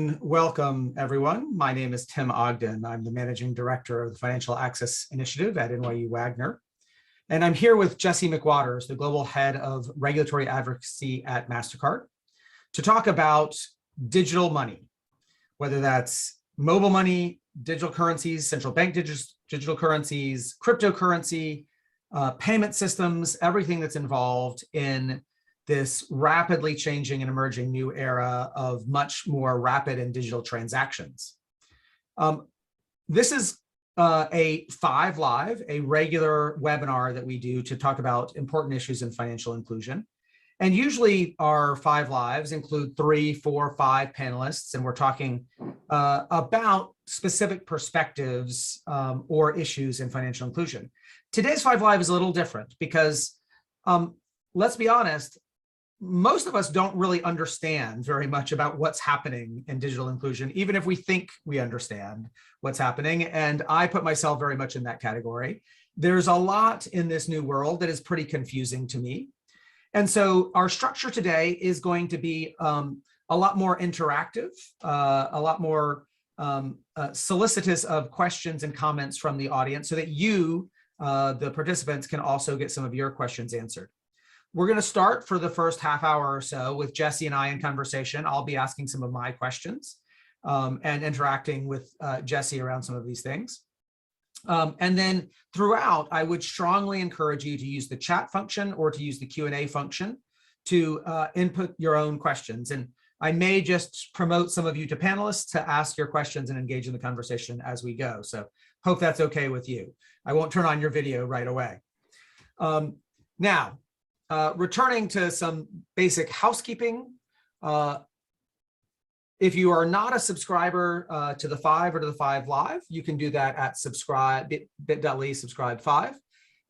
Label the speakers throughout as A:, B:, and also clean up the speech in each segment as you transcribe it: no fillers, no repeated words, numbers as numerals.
A: Welcome, everyone. My name is Tim Ogden. I'm the Managing Director of the Financial Access Initiative at NYU Wagner. And I'm here with Jesse McWaters, the Global Head of Regulatory Advocacy at Mastercard, to talk about digital money, whether that's mobile money, digital currencies, central bank digital currencies, cryptocurrency, payment systems, everything that's involved in this rapidly changing and emerging new era of much more rapid and digital transactions. This is a faiVLive, a regular webinar that we do to talk about important issues in financial inclusion. And usually our faiVLives include 3, 4, 5 panelists, and we're talking about specific perspectives or issues in financial inclusion. Today's faiVLive is a little different because let's be honest, most of us don't really understand very much about what's happening in digital inclusion, even if we think we understand what's happening. And I put myself very much in that category. There's a lot in this new world that is pretty confusing to me. And so our structure today is going to be a lot more interactive, a lot more solicitous of questions and comments from the audience so that you, the participants, can also get some of your questions answered. We're going to start for the first half hour or so with Jesse and I in conversation. I'll be asking some of my questions and interacting with Jesse around some of these things. And then throughout, I would strongly encourage you to use the chat function or to use the Q&A function to input your own questions. And I may just promote some of you to panelists to ask your questions and engage in the conversation as we go. So hope that's okay with you. I won't turn on your video right away. Now, returning to some basic housekeeping, if you are not a subscriber to the Five or to the faiVLive, you can do that at bit.ly/subscribe5.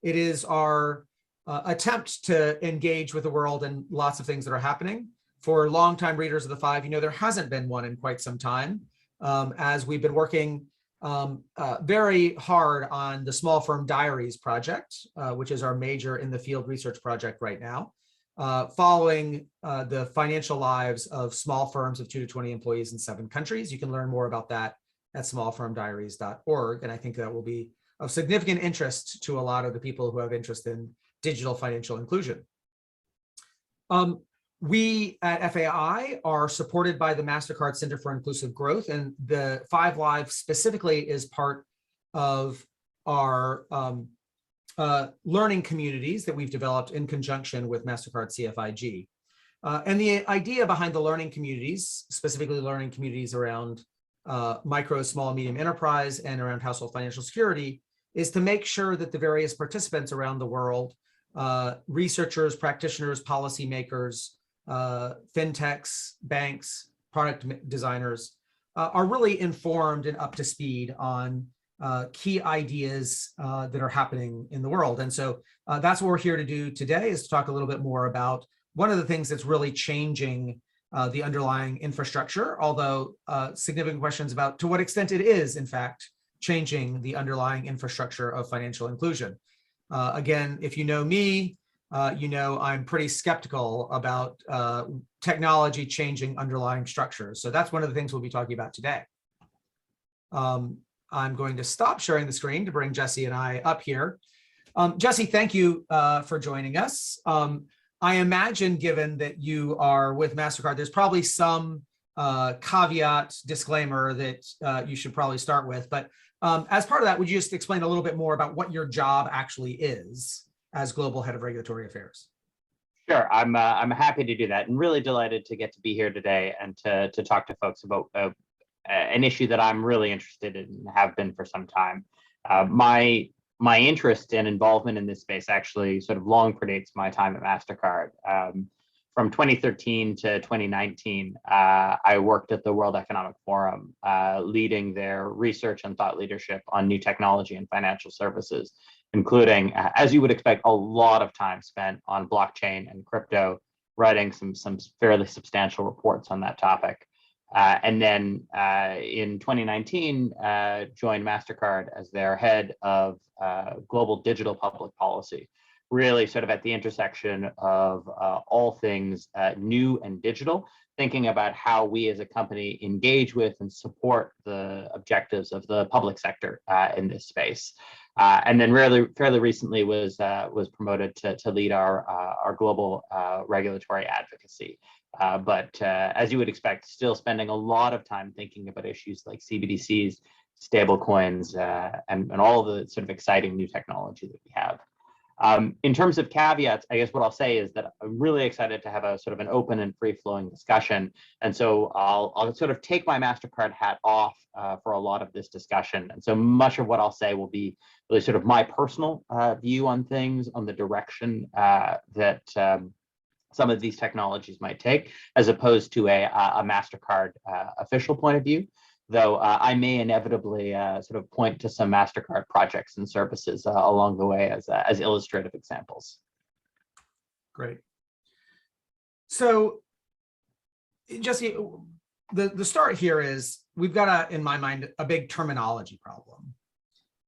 A: It is our attempt to engage with the world and lots of things that are happening. For longtime readers of the Five, you know there hasn't been one in quite some time, as we've been working very hard on the Small Firm Diaries project, which is our major in the field research project right now, following the financial lives of small firms of 2 to 20 employees in 7 countries. You can learn more about that at smallfirmdiaries.org, and I think that will be of significant interest to a lot of the people who have interest in digital financial inclusion. We at FAI are supported by the Mastercard Center for Inclusive Growth, and the faiVLive specifically is part of our learning communities that we've developed in conjunction with Mastercard CFIG. And the idea behind the learning communities, specifically learning communities around micro, small, medium enterprise and around household financial security, is to make sure that the various participants around the world, researchers, practitioners, policymakers, fintechs, banks, product designers, are really informed and up to speed on key ideas that are happening in the world. And so that's what we're here to do today, is to talk a little bit more about one of the things that's really changing the underlying infrastructure, although significant questions about to what extent it is, in fact, changing the underlying infrastructure of financial inclusion. Again, if you know me, you know I'm pretty skeptical about technology changing underlying structures. So that's one of the things we'll be talking about today. I'm going to stop sharing the screen to bring Jesse and I up here. Jesse, thank you for joining us. I imagine, given that you are with Mastercard, there's probably some caveat disclaimer that you should probably start with. But as part of that, would you just explain a little bit more about what your job actually is as Global Head of Regulatory Affairs?
B: Sure, I'm happy to do that, and really delighted to get to be here today and to talk to folks about an issue that I'm really interested in and have been for some time. My interest and involvement in this space actually sort of long predates my time at Mastercard. From 2013 to 2019, I worked at the World Economic Forum, leading their research and thought leadership on new technology and financial services, including, as you would expect, a lot of time spent on blockchain and crypto, writing some fairly substantial reports on that topic. And then in 2019, joined Mastercard as their head of global digital public policy, really sort of at the intersection of all things new and digital thinking about how we as a company engage with and support the objectives of the public sector in this space. And then fairly recently was promoted to lead our global regulatory advocacy. But as you would expect, still spending a lot of time thinking about issues like CBDCs, stablecoins, and all the sort of exciting new technology that we have. In terms of caveats, I guess what I'll say is that I'm really excited to have a sort of an open and free-flowing discussion. And so I'll sort of take my Mastercard hat off for a lot of this discussion. And so much of what I'll say will be really sort of my personal view on things, on the direction that some of these technologies might take, as opposed to a Mastercard official point of view. Though I may inevitably sort of point to some Mastercard projects and services along the way as illustrative examples.
A: Great. So, Jesse, the start here is we've got, in my mind, a big terminology problem.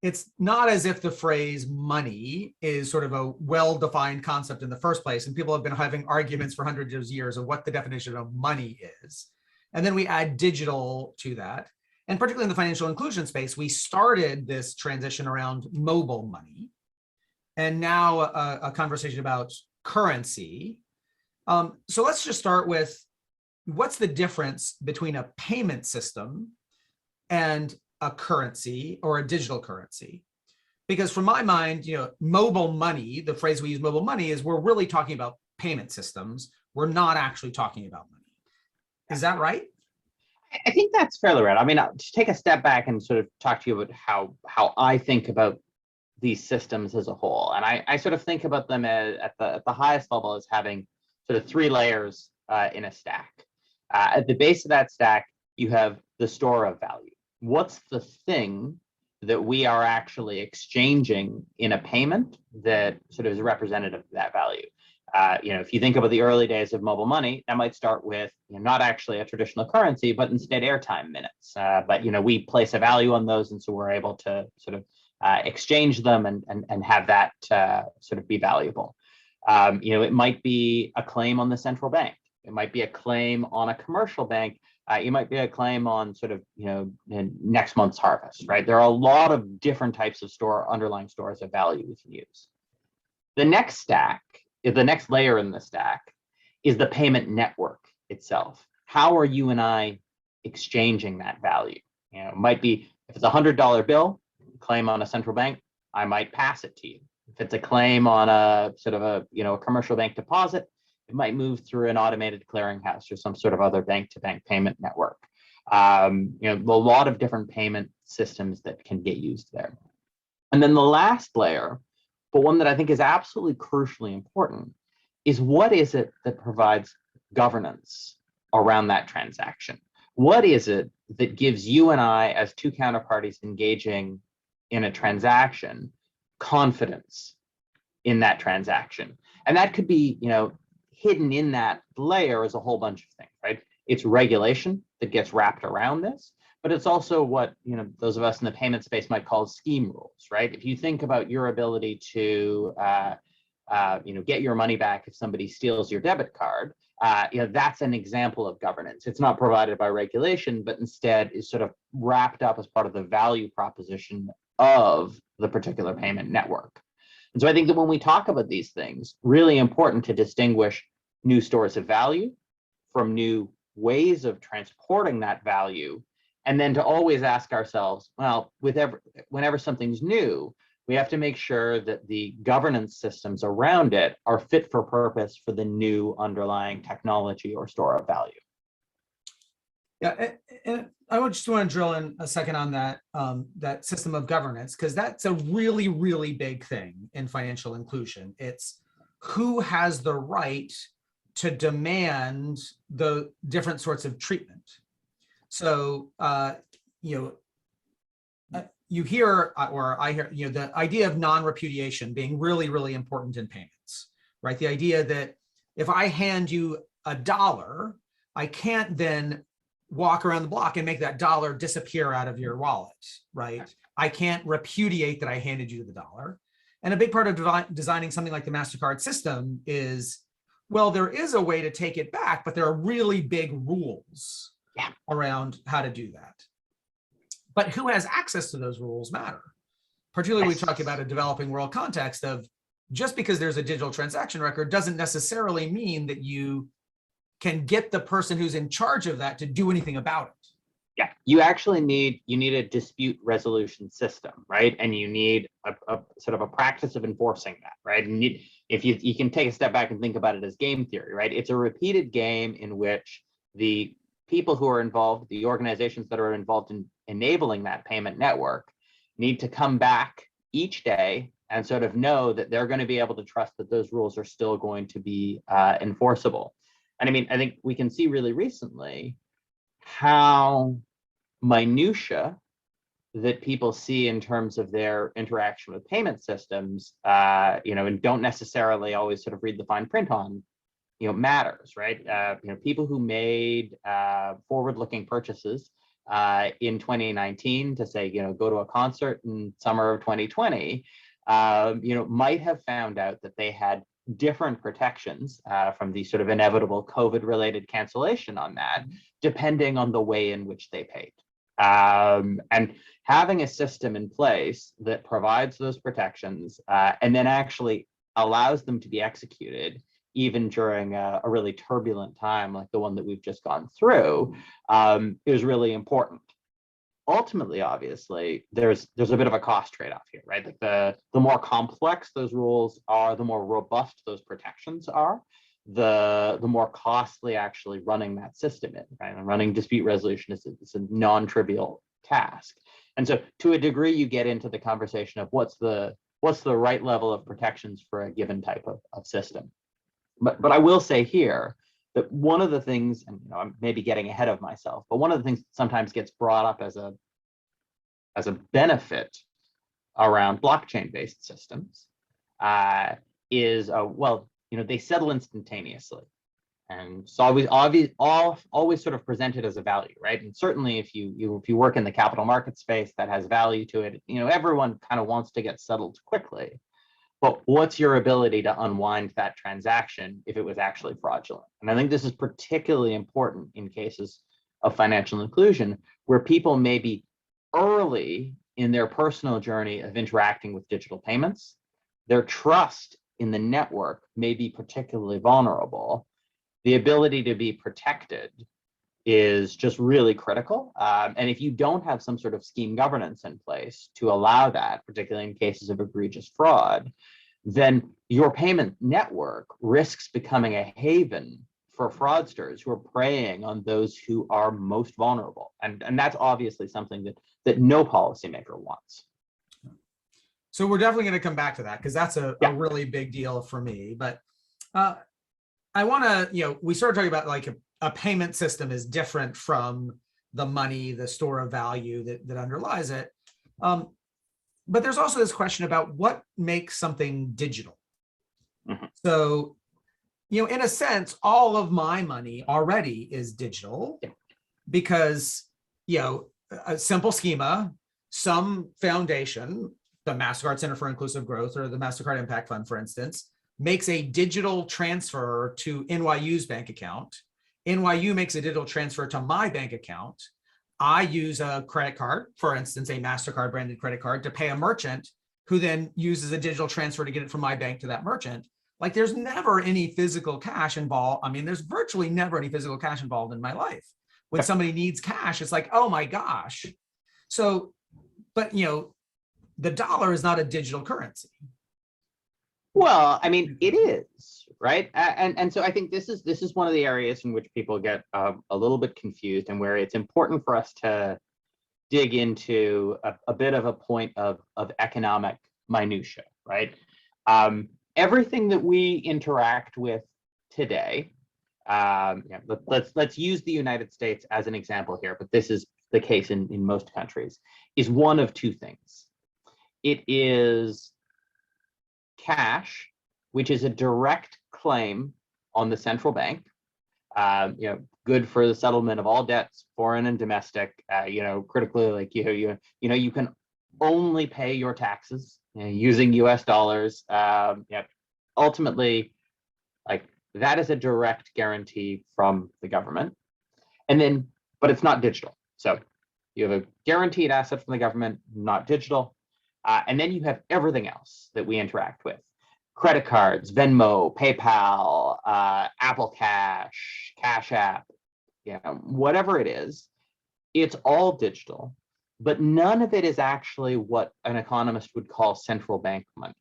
A: It's not as if the phrase money is sort of a well-defined concept in the first place, and people have been having arguments for hundreds of years of what the definition of money is. And then we add digital to that. And particularly in the financial inclusion space, we started this transition around mobile money, and now a conversation about currency. So let's just start with, what's the difference between a payment system and a currency or a digital currency? Because from my mind, mobile money, the phrase we use, mobile money, is we're really talking about payment systems. We're not actually talking about money. Is that right?
B: I think that's fairly right. I mean, to take a step back and sort of talk to you about how I think about these systems as a whole. And I sort of think about them at the highest level as having sort of three layers in a stack. At the base of that stack, you have the store of value. What's the thing that we are actually exchanging in a payment that sort of is representative of that value? If you think about the early days of mobile money, that might start with not actually a traditional currency, but instead airtime minutes. But we place a value on those, and so we're able to sort of exchange them and have that sort of be valuable. It might be a claim on the central bank. It might be a claim on a commercial bank. It might be a claim on sort of next month's harvest, right? There are a lot of different types of underlying stores of value we can use. The next layer in the stack is the payment network itself. How are you and I exchanging that value? It might be, if it's a $100 bill, claim on a central bank, I might pass it to you. If it's a claim on a sort of a commercial bank deposit, it might move through an automated clearinghouse or some sort of other bank-to-bank payment network. A lot of different payment systems that can get used there. And then the last layer, but one that I think is absolutely crucially important, is what is it that provides governance around that transaction? What is it that gives you and I, as two counterparties engaging in a transaction, confidence in that transaction? And that could be, hidden in that layer is a whole bunch of things, right? It's regulation that gets wrapped around this, but it's also what those of us in the payment space might call scheme rules, right? If you think about your ability to get your money back if somebody steals your debit card, that's an example of governance. It's not provided by regulation, but instead is sort of wrapped up as part of the value proposition of the particular payment network. And so I think that when we talk about these things, really important to distinguish new stores of value from new ways of transporting that value, and then to always ask ourselves, well, whenever something's new, we have to make sure that the governance systems around it are fit for purpose for the new underlying technology or store of value.
A: Yeah, and I just want to drill in a second on that that system of governance, because that's a really, really big thing in financial inclusion. It's who has the right to demand the different sorts of treatment. So, you hear, or I hear, the idea of non-repudiation being really, really important in payments, right? The idea that if I hand you $1, I can't then walk around the block and make that dollar disappear out of your wallet, right? I can't repudiate that I handed you the dollar. And a big part of designing something like the Mastercard system is well, there is a way to take it back, but there are really big rules around how to do that. But who has access to those rules matter. Particularly we talk about a developing world context of just because there's a digital transaction record doesn't necessarily mean that you can get the person who's in charge of that to do anything about it.
B: Yeah, you actually need a dispute resolution system, right? And you need a sort of a practice of enforcing that, right? And if you can take a step back and think about it as game theory, right? It's a repeated game in which the people who are involved, the organizations that are involved in enabling that payment network, need to come back each day and sort of know that they're going to be able to trust that those rules are still going to be enforceable. And I mean, I think we can see really recently how minutia that people see in terms of their interaction with payment systems, and don't necessarily always sort of read the fine print on, matters, right? People who made forward-looking purchases in 2019 to say, go to a concert in summer of 2020, might have found out that they had different protections from the sort of inevitable COVID-related cancellation on that, depending on the way in which they paid. And having a system in place that provides those protections and then actually allows them to be executed even during a really turbulent time like the one that we've just gone through is really important. Ultimately, obviously, there's a bit of a cost trade-off here, right? Like the more complex those rules are, the more robust those protections are, the more costly actually running that system is, right? And running dispute resolution is a non-trivial task. And so to a degree, you get into the conversation of what's the right level of protections for a given type of system. But I will say here that one of the things, and I'm maybe getting ahead of myself, but one of the things that sometimes gets brought up as a benefit around blockchain-based systems is, they settle instantaneously. And it's always sort of presented as a value, right? And certainly if you work in the capital market space, that has value to it. Everyone kind of wants to get settled quickly. But what's your ability to unwind that transaction if it was actually fraudulent? And I think this is particularly important in cases of financial inclusion, where people may be early in their personal journey of interacting with digital payments. Their trust in the network may be particularly vulnerable. The ability to be protected is just really critical. And if you don't have some sort of scheme governance in place to allow that, particularly in cases of egregious fraud, then your payment network risks becoming a haven for fraudsters who are preying on those who are most vulnerable. And that's obviously something that no policymaker wants.
A: So we're definitely going to come back to that because that's a really big deal for me. But I want to, we started talking about like a payment system is different from the money, the store of value that underlies it. But there's also this question about what makes something digital. Mm-hmm. So, in a sense, all of my money already is digital because, a simple schema, some foundation, the Mastercard Center for Inclusive Growth or the Mastercard Impact Fund, for instance, makes a digital transfer to NYU's bank account. NYU makes a digital transfer to my bank account. I use a credit card, for instance, a Mastercard branded credit card, to pay a merchant who then uses a digital transfer to get it from my bank to that merchant. Like there's never any physical cash involved. I mean, there's virtually never any physical cash involved in my life. When somebody needs cash, it's like, oh my gosh. So, but the dollar is not a digital currency.
B: Well, I mean, it is, right? And so I think this is one of the areas in which people get a little bit confused, and where it's important for us to dig into a bit of a point of economic minutia, right? Everything that we interact with today, let's use the United States as an example here, but this is the case in most countries, is one of two things. It is cash, which is a direct claim on the central bank, good for the settlement of all debts, foreign and domestic. Critically, like you can only pay your taxes using U.S. dollars. Ultimately, like that is a direct guarantee from the government. And then, but it's not digital. So you have a guaranteed asset from the government, not digital. And then you have everything else that we interact with. Credit cards, Venmo, PayPal, Apple Cash, Cash App, whatever it is, it's all digital, but none of it is actually what an economist would call central bank money.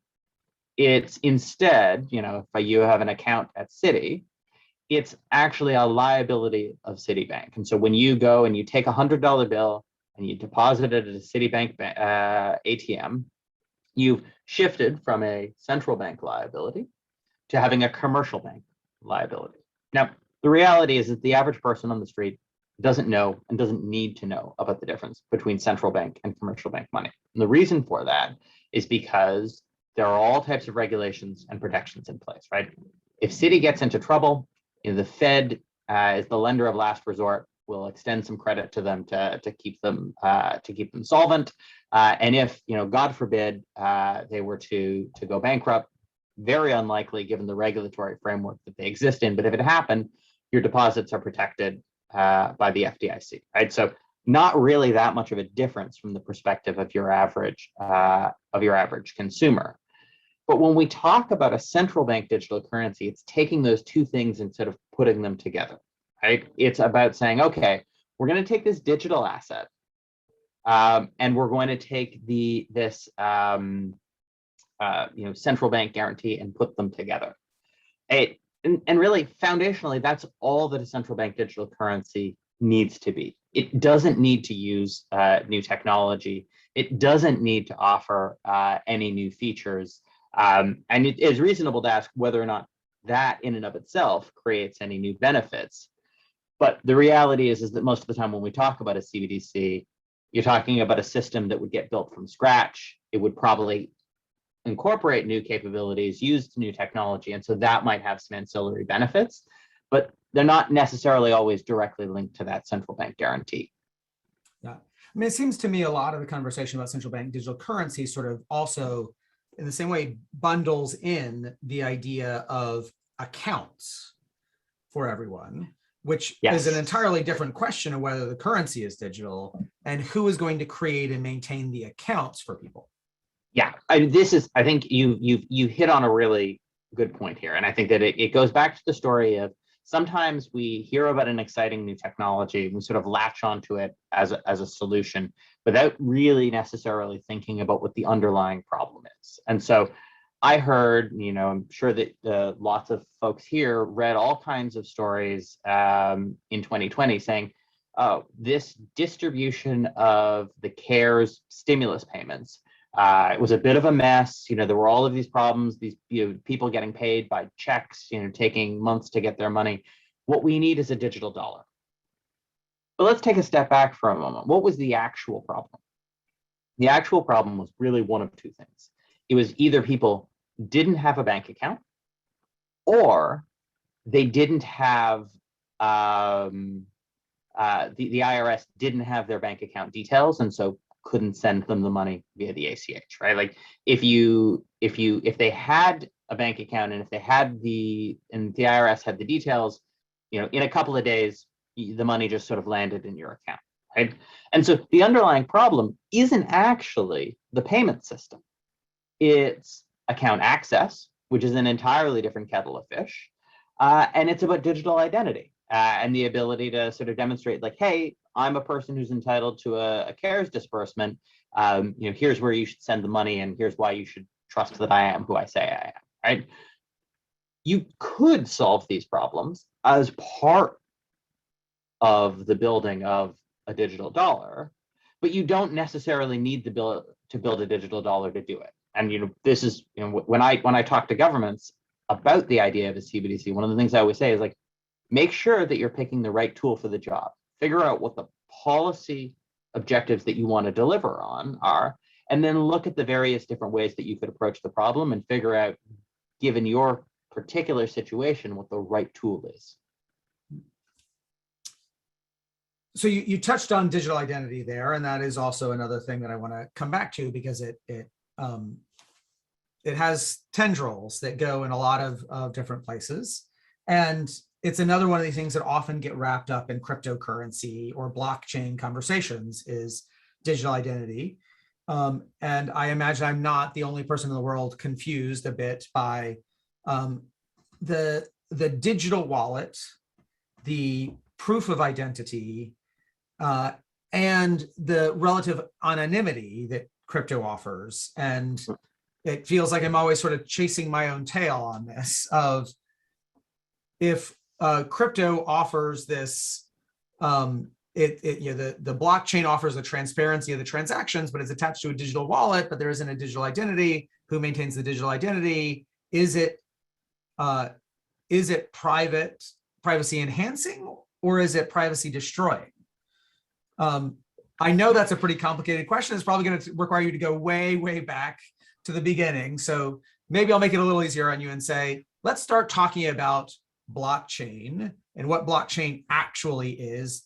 B: It's instead, if you have an account at Citi, it's actually a liability of Citibank. And so when you go and you take a $100 bill and you deposit it at a Citibank ATM, you've shifted from a central bank liability to having a commercial bank liability. Now, the reality is that the average person on the street doesn't know and doesn't need to know about the difference between central bank and commercial bank money. And the reason for that is because there are all types of regulations and protections in place, right? If Citi gets into trouble, the Fed, as the lender of last resort, will extend some credit to them to keep them solvent. And if, God forbid, they were to go bankrupt, very unlikely given the regulatory framework that they exist in. But if it happened, your deposits are protected by the FDIC, right? So not really that much of a difference from the perspective of your average consumer. But when we talk about a central bank digital currency, it's taking those two things instead of putting them together, right? It's about saying, okay, we're going to take this digital asset and we're going to take this central bank guarantee and put them together. And really, foundationally, that's all that a central bank digital currency needs to be. It doesn't need to use new technology. It doesn't need to offer any new features. And it is reasonable to ask whether or not that in and of itself creates any new benefits. But the reality is that most of the time when we talk about a CBDC, you're talking about a system that would get built from scratch. It would probably incorporate new capabilities, use new technology, and so that might have some ancillary benefits, but they're not necessarily always directly linked to that central bank guarantee.
A: Yeah, I mean, it seems to me a lot of the conversation about central bank digital currency sort of also, in the same way, bundles in the idea of accounts for everyone, which is an entirely different question of whether the currency is digital and who is going to create and maintain the accounts for people.
B: Yeah, I think you hit on a really good point here. And I think that it goes back to the story of sometimes we hear about an exciting new technology and we sort of latch onto it as a solution without really necessarily thinking about what the underlying problem is. And so I heard, I'm sure that lots of folks here read all kinds of stories in 2020 saying, oh, this distribution of the CARES stimulus payments, it was a bit of a mess. There were all of these problems, these people getting paid by checks, taking months to get their money. What we need is a digital dollar. But let's take a step back for a moment. What was the actual problem? The actual problem was really one of two things. It was either people didn't have a bank account or they didn't have the IRS didn't have their bank account details, and so couldn't send them the money via the ACH, right? Like if they had a bank account and if they had the IRS had the details, in a couple of days, the money just sort of landed in your account, right? And so the underlying problem isn't actually the payment system. It's account access, which is an entirely different kettle of fish. And it's about digital identity and the ability to sort of demonstrate like, hey, I'm a person who's entitled to a CARES disbursement. Here's where you should send the money and here's why you should trust that I am who I say I am, right? You could solve these problems as part of the building of a digital dollar, but you don't necessarily need to build a digital dollar to do it. And this is when I talk to governments about the idea of a CBDC, one of the things I always say is like, make sure that you're picking the right tool for the job. Figure out what the policy objectives that you want to deliver on are, and then look at the various different ways that you could approach the problem and figure out, given your particular situation, what the right tool is.
A: So you touched on digital identity there, and that is also another thing that I want to come back to because it has tendrils that go in a lot of different places. And it's another one of these things that often get wrapped up in cryptocurrency or blockchain conversations is digital identity. And I imagine I'm not the only person in the world confused a bit by the digital wallet, the proof of identity, and the relative anonymity that crypto offers. And it feels like I'm always sort of chasing my own tail on this of if crypto offers this, the blockchain offers the transparency of the transactions, but it's attached to a digital wallet, but there isn't a digital identity. Who maintains the digital identity? Is it privacy enhancing, or is it privacy destroying? I know that's a pretty complicated question. It's probably going to require you to go way, way back to the beginning. So maybe I'll make it a little easier on you and say, let's start talking about blockchain and what blockchain actually is,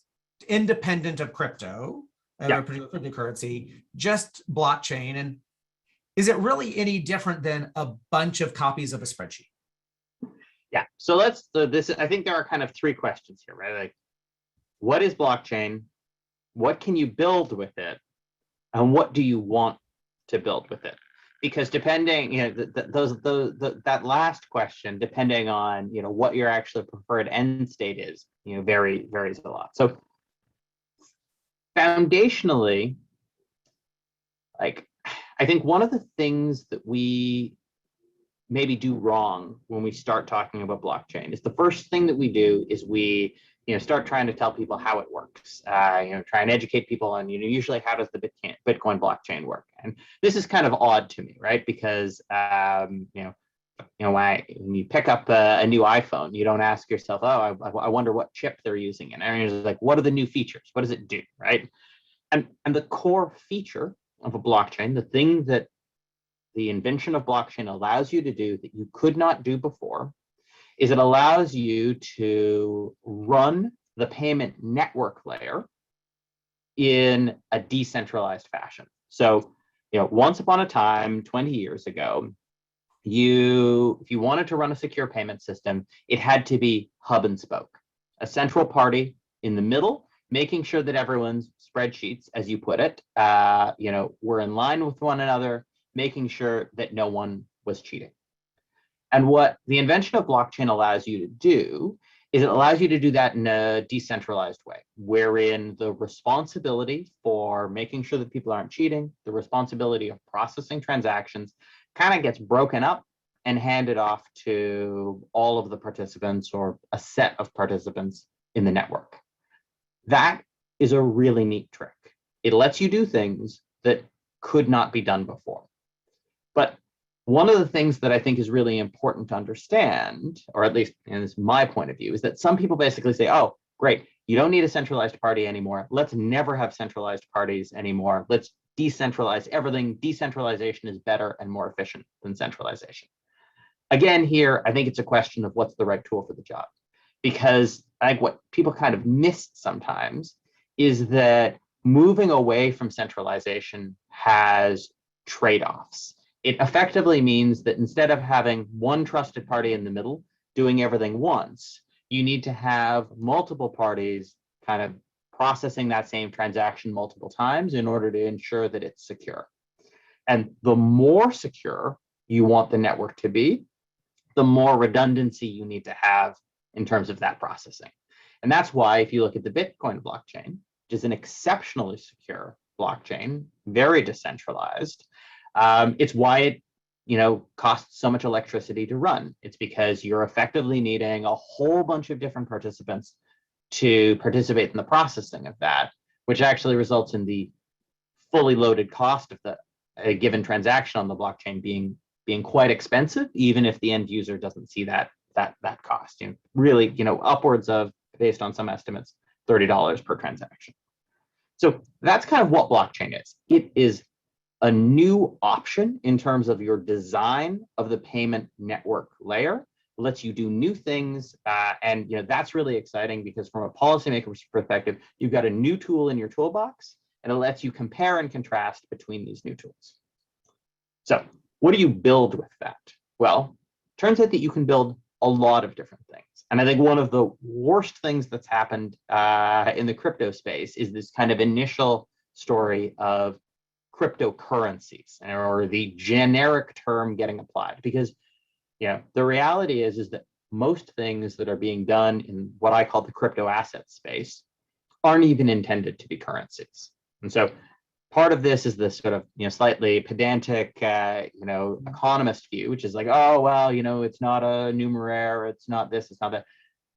A: independent of crypto, or a particular cryptocurrency, just blockchain. And is it really any different than a bunch of copies of a spreadsheet?
B: Yeah, so I think there are kind of three questions here, right? Like, what is blockchain? What can you build with it? And what do you want to build with it? Because depending, that last question, depending on, what your actual preferred end state is, varies a lot. So foundationally, like, I think one of the things that we maybe do wrong when we start talking about blockchain is the first thing that we do is we start trying to tell people how it works, try and educate people on, usually how does the Bitcoin blockchain work? And this is kind of odd to me, right? Because, when you pick up a new iPhone, you don't ask yourself, oh, I wonder what chip they're using. And you're just like, what are the new features? What does it do, right? And the core feature of a blockchain, the thing that the invention of blockchain allows you to do that you could not do before, is it allows you to run the payment network layer in a decentralized fashion. So, once upon a time, 20 years ago, if you wanted to run a secure payment system, it had to be hub and spoke, a central party in the middle, making sure that everyone's spreadsheets, as you put it, were in line with one another, making sure that no one was cheating. And what the invention of blockchain allows you to do is it allows you to do that in a decentralized way, wherein the responsibility for making sure that people aren't cheating, the responsibility of processing transactions kind of gets broken up and handed off to all of the participants or a set of participants in the network. That is a really neat trick. It lets you do things that could not be done before. But one of the things that I think is really important to understand, or at least this is my point of view, is that some people basically say, oh, great, you don't need a centralized party anymore. Let's never have centralized parties anymore. Let's decentralize everything. Decentralization is better and more efficient than centralization. Again, here, I think it's a question of what's the right tool for the job. Because I think what people kind of miss sometimes is that moving away from centralization has trade-offs. It effectively means that instead of having one trusted party in the middle doing everything once, you need to have multiple parties kind of processing that same transaction multiple times in order to ensure that it's secure. And the more secure you want the network to be, the more redundancy you need to have in terms of that processing. And that's why if you look at the Bitcoin blockchain, which is an exceptionally secure blockchain, very decentralized, it's why it costs so much electricity to run. It's because you're effectively needing a whole bunch of different participants to participate in the processing of that, which actually results in the fully loaded cost of a given transaction on the blockchain being quite expensive, even if the end user doesn't see that cost. Really, upwards of, based on some estimates, $30 per transaction. So that's kind of what blockchain is. It is a new option in terms of your design of the payment network layer, lets you do new things, and that's really exciting because from a policymaker's perspective, you've got a new tool in your toolbox, and it lets you compare and contrast between these new tools. So what do you build with that? Well, turns out that you can build a lot of different things. And I think one of the worst things that's happened in the crypto space is this kind of initial story of cryptocurrencies, or the generic term getting applied. Because the reality is that most things that are being done in what I call the crypto asset space aren't even intended to be currencies. And so part of this is this sort of slightly pedantic economist view, which is like, oh well, it's not a numeraire, it's not this, it's not that.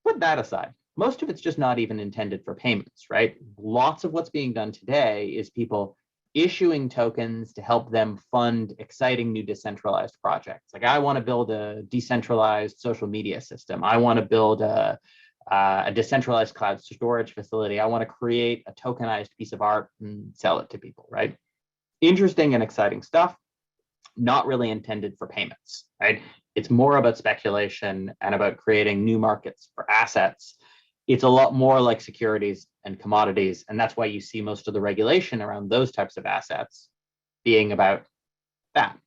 B: Put that aside. Most of it's just not even intended for payments, right? Lots of what's being done today is people issuing tokens to help them fund exciting new decentralized projects. Like, I want to build a decentralized social media system. I want to build a decentralized cloud storage facility. I want to create a tokenized piece of art and sell it to people, right? Interesting and exciting stuff, not really intended for payments, right? It's more about speculation and about creating new markets for assets. It's a lot more like securities and commodities, and that's why you see most of the regulation around those types of assets being about that.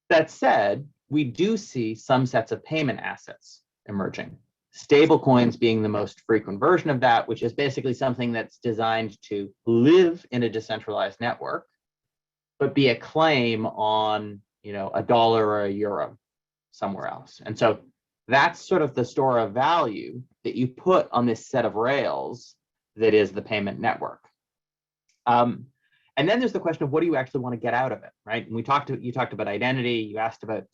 B: That said, we do see some sets of payment assets emerging. Stable coins being the most frequent version of that, which is basically something that's designed to live in a decentralized network, but be a claim on a dollar or a euro somewhere else. And so that's sort of the store of value that you put on this set of rails that is the payment network. And then there's the question of what do you actually want to get out of it, right? And you talked about identity. You asked about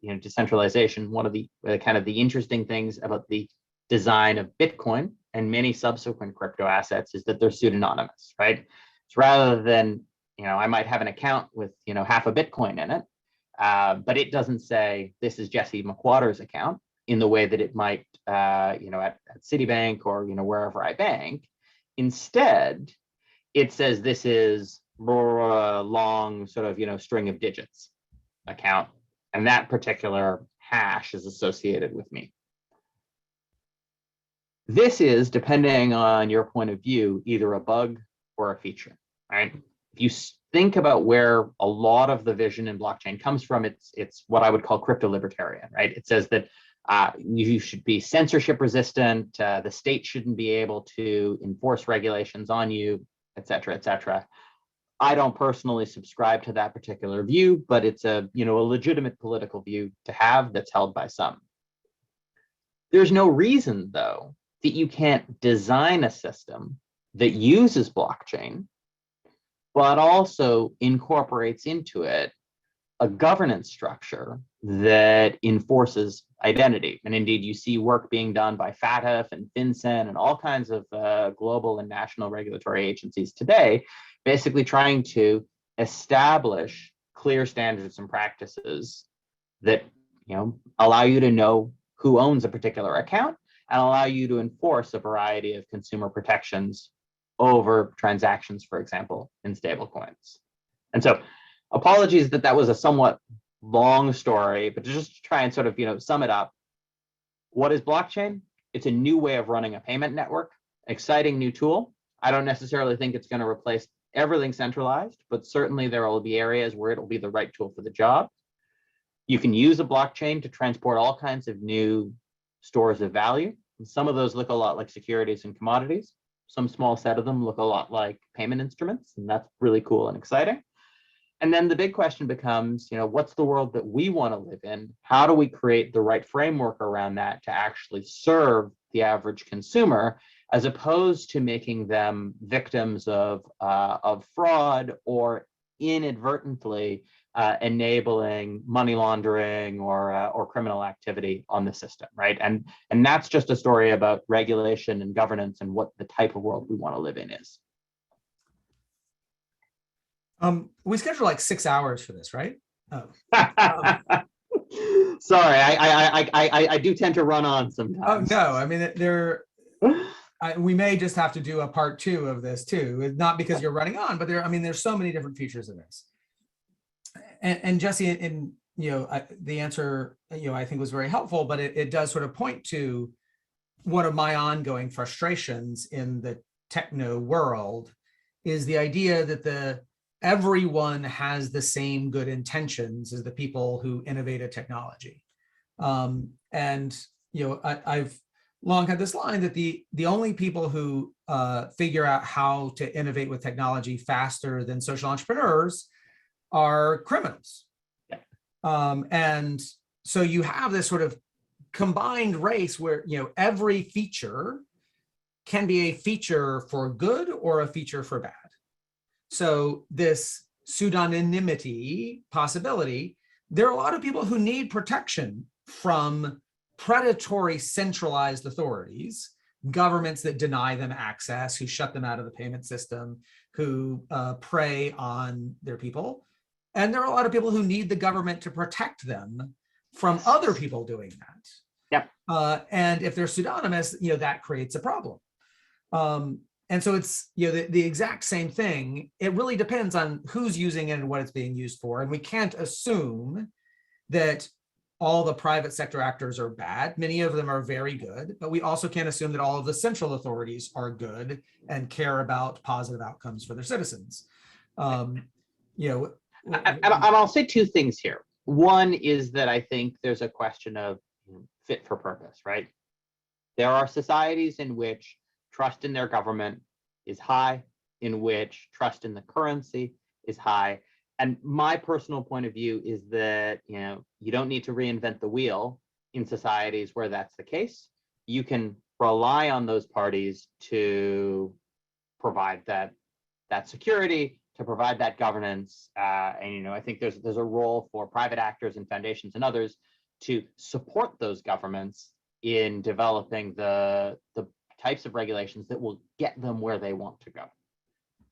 B: decentralization. One of the kind of the interesting things about the design of Bitcoin and many subsequent crypto assets is that they're pseudonymous, right? So rather than I might have an account with half a Bitcoin in it, but it doesn't say this is Jesse McWaters' account in the way that it might at Citibank or wherever I bank. Instead, it says this is a long sort of string of digits account, and that particular hash is associated with me. This is, depending on your point of view, either a bug or a feature, right? If you think about where a lot of the vision in blockchain comes from, it's what I would call crypto-libertarian, right? It says that you should be censorship resistant, the state shouldn't be able to enforce regulations on you, et cetera, et cetera. I don't personally subscribe to that particular view, but it's a legitimate political view to have that's held by some. There's no reason, though, that you can't design a system that uses blockchain, but also incorporates into it a governance structure that enforces identity. And indeed, you see work being done by FATF and FinCEN and all kinds of global and national regulatory agencies today, basically trying to establish clear standards and practices that allow you to know who owns a particular account and allow you to enforce a variety of consumer protections over transactions, for example, in stablecoins. And so apologies that was a somewhat long story, but just to try and sort of sum it up, what is blockchain? It's a new way of running a payment network, exciting new tool. I don't necessarily think it's going to replace everything centralized, but certainly there will be areas where it'll be the right tool for the job. You can use a blockchain to transport all kinds of new stores of value. And some of those look a lot like securities and commodities. Some small set of them look a lot like payment instruments, and that's really cool and exciting. And then the big question becomes, what's the world that we want to live in? How do we create the right framework around that to actually serve the average consumer, as opposed to making them victims of fraud or inadvertently enabling money laundering or criminal activity on the system, right? And that's just a story about regulation and governance and what the type of world we want to live in is.
A: We scheduled like 6 hours for this, right?
B: Sorry, I do tend to run on sometimes.
A: Oh no, I mean we may just have to do a part 2 of this too. Not because you're running on, but there's so many different features of this. And Jesse, the answer I think was very helpful, but it does sort of point to one of my ongoing frustrations in the techno world is the idea that everyone has the same good intentions as the people who innovate a technology. And I've long had this line that the only people who figure out how to innovate with technology faster than social entrepreneurs are criminals. And so you have this sort of combined race where every feature can be a feature for good or a feature for bad. So this pseudonymity possibility, there are a lot of people who need protection from predatory centralized authorities, governments that deny them access, who shut them out of the payment system, who prey on their people. And there are a lot of people who need the government to protect them from other people doing that.
B: Yep.
A: And if they're pseudonymous, that creates a problem. And so it's the exact same thing. It really depends on who's using it and what it's being used for. And we can't assume that all the private sector actors are bad. Many of them are very good, but we also can't assume that all of the central authorities are good and care about positive outcomes for their citizens.
B: And I'll say two things here. One is that I think there's a question of fit for purpose, right? There are societies in which trust in their government is high, in which trust in the currency is high. And my personal point of view is that you don't need to reinvent the wheel in societies where that's the case. You can rely on those parties to provide that security, to provide that governance. And I think there's a role for private actors and foundations and others to support those governments in developing the types of regulations that will get them where they want to go.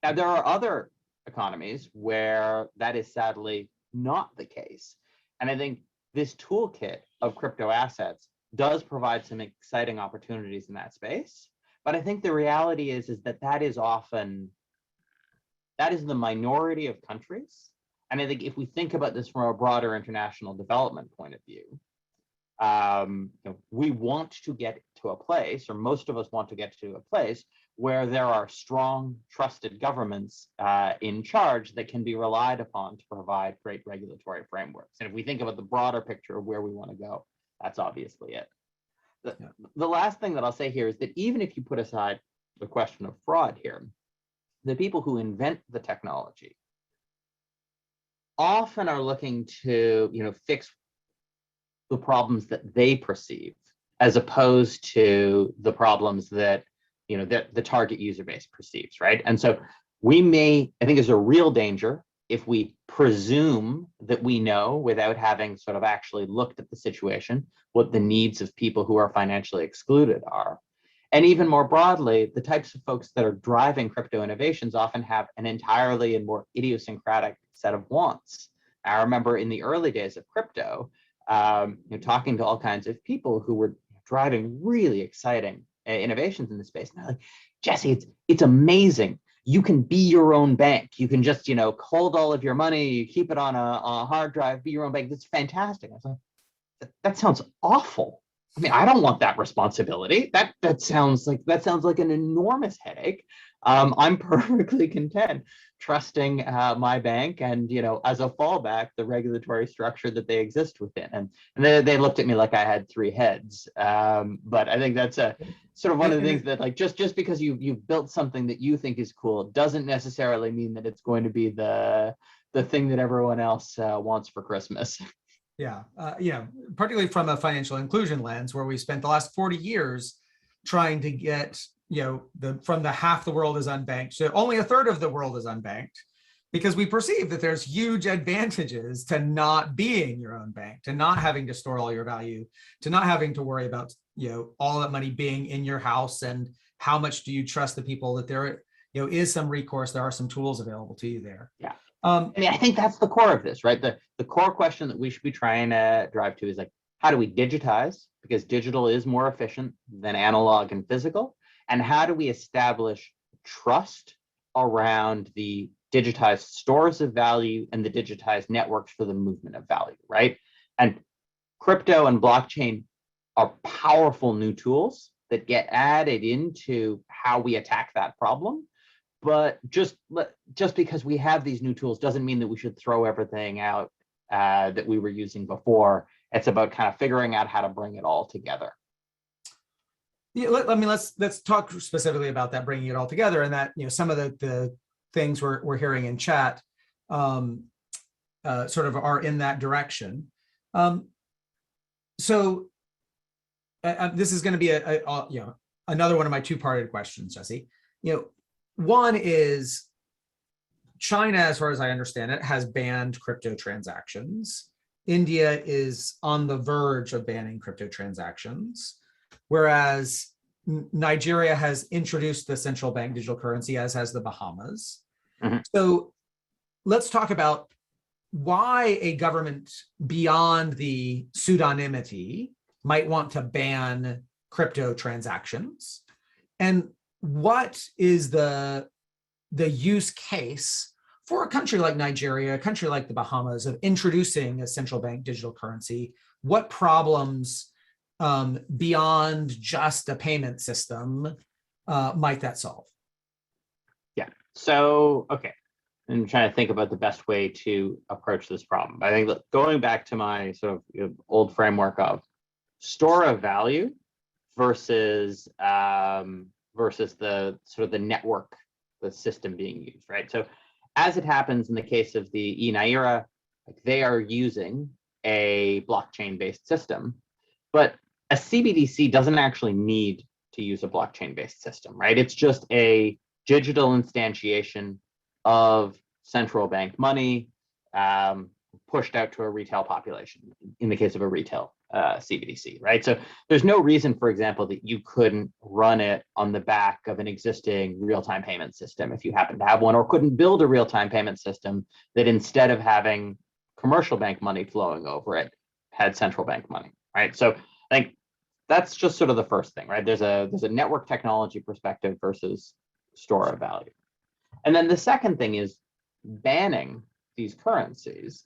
B: Now, there are other economies where that is sadly not the case. And I think this toolkit of crypto assets does provide some exciting opportunities in that space. But I think the reality is that is the minority of countries. And I think if we think about this from a broader international development point of view, we want to get to a place, or most of us want to get to a place where there are strong, trusted governments in charge that can be relied upon to provide great regulatory frameworks. And if we think about the broader picture of where we want to go, that's obviously it. The last thing that I'll say here is that even if you put aside the question of fraud here, the people who invent the technology often are looking to fix the problems that they perceive, as opposed to the problems that that the target user base perceives, right? And so I think there's a real danger if we presume that we know, without having sort of actually looked at the situation, what the needs of people who are financially excluded are. And even more broadly, the types of folks that are driving crypto innovations often have an entirely and more idiosyncratic set of wants. I remember in the early days of crypto, talking to all kinds of people who were driving really exciting innovations in the space. And they're like, Jesse, it's amazing. You can be your own bank. You can just, hold all of your money, you keep it on a hard drive, be your own bank. That's fantastic. I was like, that sounds awful. I mean, I don't want that responsibility. That sounds like an enormous headache. I'm perfectly content trusting my bank and, as a fallback, the regulatory structure that they exist within. And they looked at me like I had three heads. But I think that's a sort of one of the things that, like, just because you've built something that you think is cool doesn't necessarily mean that it's going to be the thing that everyone else wants for Christmas.
A: Yeah, particularly from a financial inclusion lens, where we spent the last 40 years trying to get, from the half the world is unbanked to only a third of the world is unbanked, because we perceive that there's huge advantages to not being your own bank, to not having to store all your value, to not having to worry about, all that money being in your house, and how much do you trust the people that there, is some recourse, there are some tools available to you there.
B: Yeah. I think that's the core of this, right? The core question that we should be trying to drive to is, like, how do we digitize? Because digital is more efficient than analog and physical. And how do we establish trust around the digitized stores of value and the digitized networks for the movement of value, right? And crypto and blockchain are powerful new tools that get added into how we attack that problem. But just because we have these new tools doesn't mean that we should throw everything out that we were using before It's about kind of figuring out how to bring it all together.
A: Yeah, let's talk specifically about that, bringing it all together, and that, some of the things we're hearing in chat sort of are in that direction. So this is going to be another one of my two-parted questions, Jesse. One is China, as far as I understand it, has banned crypto transactions. India is on the verge of banning crypto transactions, whereas Nigeria has introduced the central bank digital currency, as has the Bahamas. Mm-hmm. So let's talk about why a government beyond the pseudonymity might want to ban crypto transactions, and what is the use case for a country like Nigeria, a country like the Bahamas, of introducing a central bank digital currency. What problems beyond just a payment system might that solve?
B: Yeah, so, okay. I'm trying to think about the best way to approach this problem. I think that going back to my sort of old framework of store of value versus the sort of the network, the system being used, right? So as it happens in the case of the Naira, they are using a blockchain-based system, but a CBDC doesn't actually need to use a blockchain-based system, right? It's just a digital instantiation of central bank money pushed out to a retail population in the case of a retail CBDC, right? So there's no reason, for example, that you couldn't run it on the back of an existing real-time payment system if you happen to have one, or couldn't build a real-time payment system that instead of having commercial bank money flowing over it, had central bank money, right? So I think that's just sort of the first thing, right? There's a network technology perspective versus store of value. And then the second thing is banning these currencies.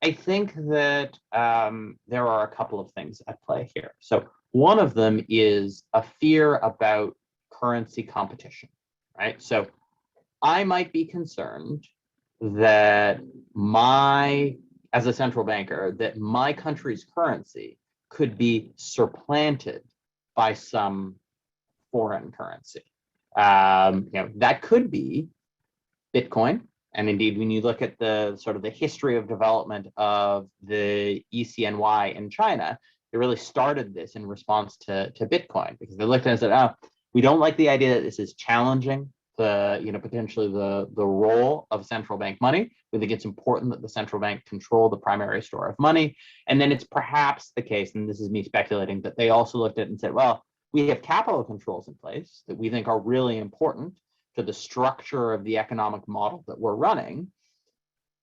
B: I think that there are a couple of things at play here. So one of them is a fear about currency competition, right? So I might be concerned that as a central banker, that my country's currency could be supplanted by some foreign currency. That could be Bitcoin. And indeed, when you look at the sort of the history of development of the ECNY in China, they really started this in response to Bitcoin, because they looked at it and said, oh, we don't like the idea that this is challenging potentially the role of central bank money. We think it's important that the central bank control the primary store of money. And then it's perhaps the case, and this is me speculating, that they also looked at it and said, well, we have capital controls in place that we think are really important to the structure of the economic model that we're running.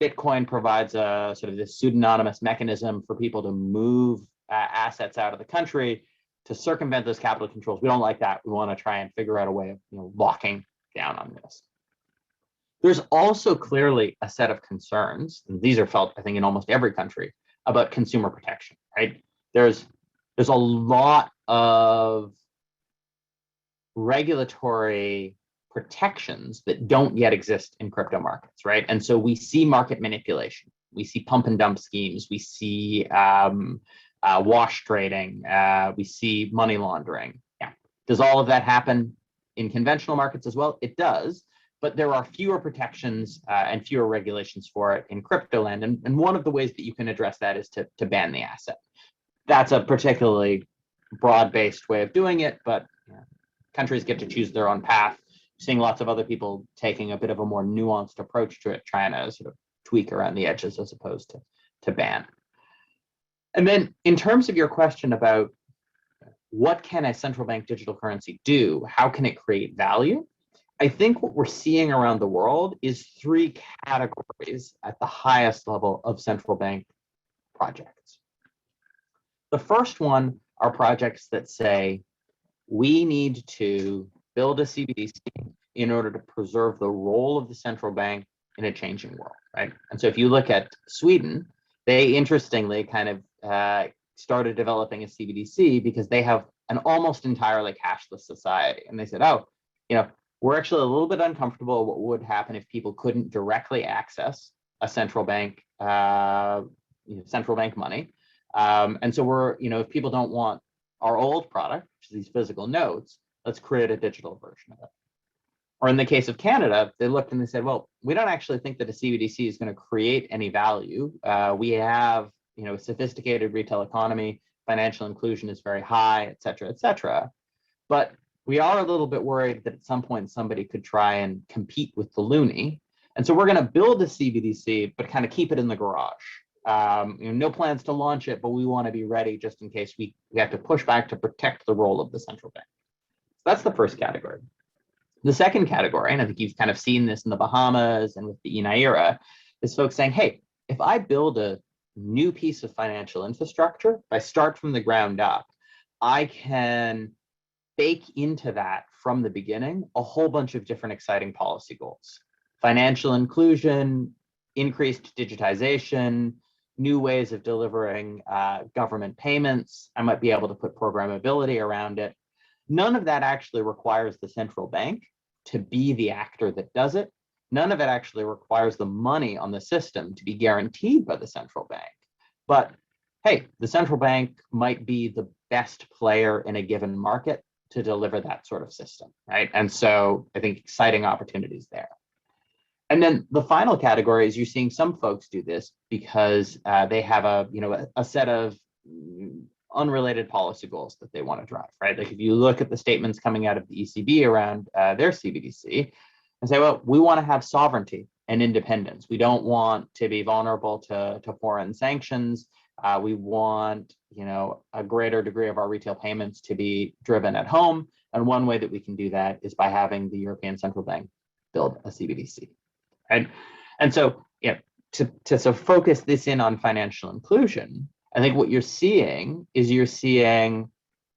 B: Bitcoin provides a sort of this pseudonymous mechanism for people to move assets out of the country to circumvent those capital controls. We don't like that. We want to try and figure out a way of locking down on this. There's also clearly a set of concerns, and these are felt, I think, in almost every country, about consumer protection, right? There's a lot of regulatory protections that don't yet exist in crypto markets, right? And so we see market manipulation, we see pump and dump schemes, we see wash trading, we see money laundering. Yeah. Does all of that happen in conventional markets as well? It does, but there are fewer protections and fewer regulations for it in crypto land. And one of the ways that you can address that is to ban the asset. That's a particularly broad-based way of doing it, but countries get to choose their own path. Seeing lots of other people taking a bit of a more nuanced approach to it, trying to sort of tweak around the edges as opposed to ban. And then in terms of your question about what can a central bank digital currency do, how can it create value? I think what we're seeing around the world is three categories at the highest level of central bank projects. The first one are projects that say, we need to build a CBDC in order to preserve the role of the central bank in a changing world, right? And so if you look at Sweden, they interestingly kind of started developing a CBDC because they have an almost entirely cashless society. And they said, oh, we're actually a little bit uncomfortable what would happen if people couldn't directly access a central bank money. And so we're, if people don't want our old product, which is these physical notes, let's create a digital version of it. Or in the case of Canada, they looked and they said, well, we don't actually think that a CBDC is going to create any value. We have, a sophisticated retail economy, financial inclusion is very high, et cetera, et cetera. But we are a little bit worried that at some point somebody could try and compete with the loonie. And so we're going to build a CBDC, but kind of keep it in the garage. No plans to launch it, but we want to be ready just in case we have to push back to protect the role of the central bank. So that's the first category. The second category, and I think you've kind of seen this in the Bahamas and with the Naira, is folks saying, hey, if I build a new piece of financial infrastructure, if I start from the ground up, I can bake into that from the beginning a whole bunch of different exciting policy goals. Financial inclusion, increased digitization, new ways of delivering government payments. I might be able to put programmability around it. None of that actually requires the central bank to be the actor that does it. None of it actually requires the money on the system to be guaranteed by the central bank. But hey, the central bank might be the best player in a given market to deliver that sort of system, right? And so I think exciting opportunities there. And then the final category is you're seeing some folks do this because they have a set of unrelated policy goals that they want to drive, right? Like if you look at the statements coming out of the ECB around their CBDC and say, well, we want to have sovereignty and independence. We don't want to be vulnerable to foreign sanctions. We want, a greater degree of our retail payments to be driven at home. And one way that we can do that is by having the European Central Bank build a CBDC. Right? And so, to focus this in on financial inclusion, I think what you're seeing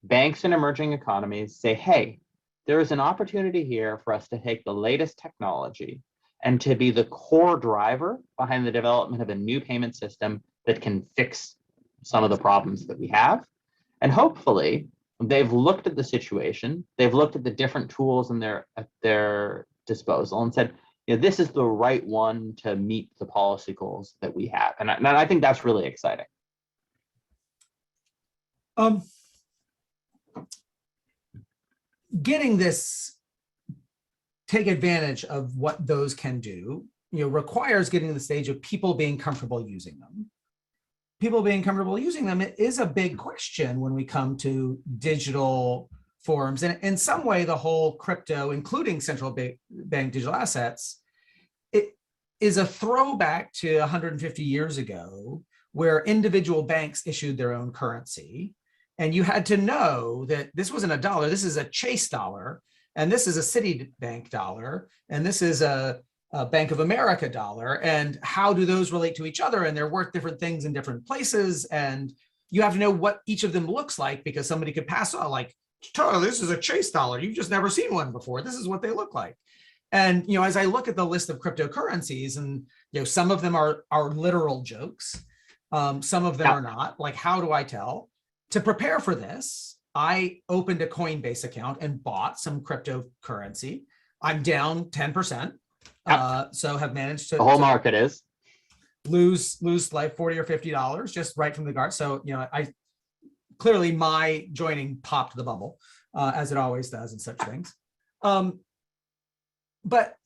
B: banks in emerging economies say, hey, there is an opportunity here for us to take the latest technology and to be the core driver behind the development of a new payment system that can fix some of the problems that we have. And hopefully, they've looked at the situation, they've looked at the different tools at their disposal and said, this is the right one to meet the policy goals that we have. And I think that's really exciting.
A: Getting this, take advantage of what those can do, requires getting to the stage of people being comfortable using them. People being comfortable using them is a big question when we come to digital forms. And in some way, the whole crypto, including central bank digital assets, it is a throwback to 150 years ago, where individual banks issued their own currency. And you had to know that this wasn't a dollar, this is a Chase dollar, and this is a Citibank dollar, and this is a Bank of America dollar, and how do those relate to each other? And they're worth different things in different places. And you have to know what each of them looks like, because somebody could pass on like, oh, this is a Chase dollar. You've just never seen one before. This is what they look like. And, as I look at the list of cryptocurrencies, and, some of them are literal jokes. Some of them are not. Like, how do I tell? To prepare for this, I opened a Coinbase account and bought some cryptocurrency. I'm down 10%. So have managed to
B: the whole market is
A: lose like $40 or $50 just right from the start. So, I clearly my joining popped the bubble, as it always does in such things. But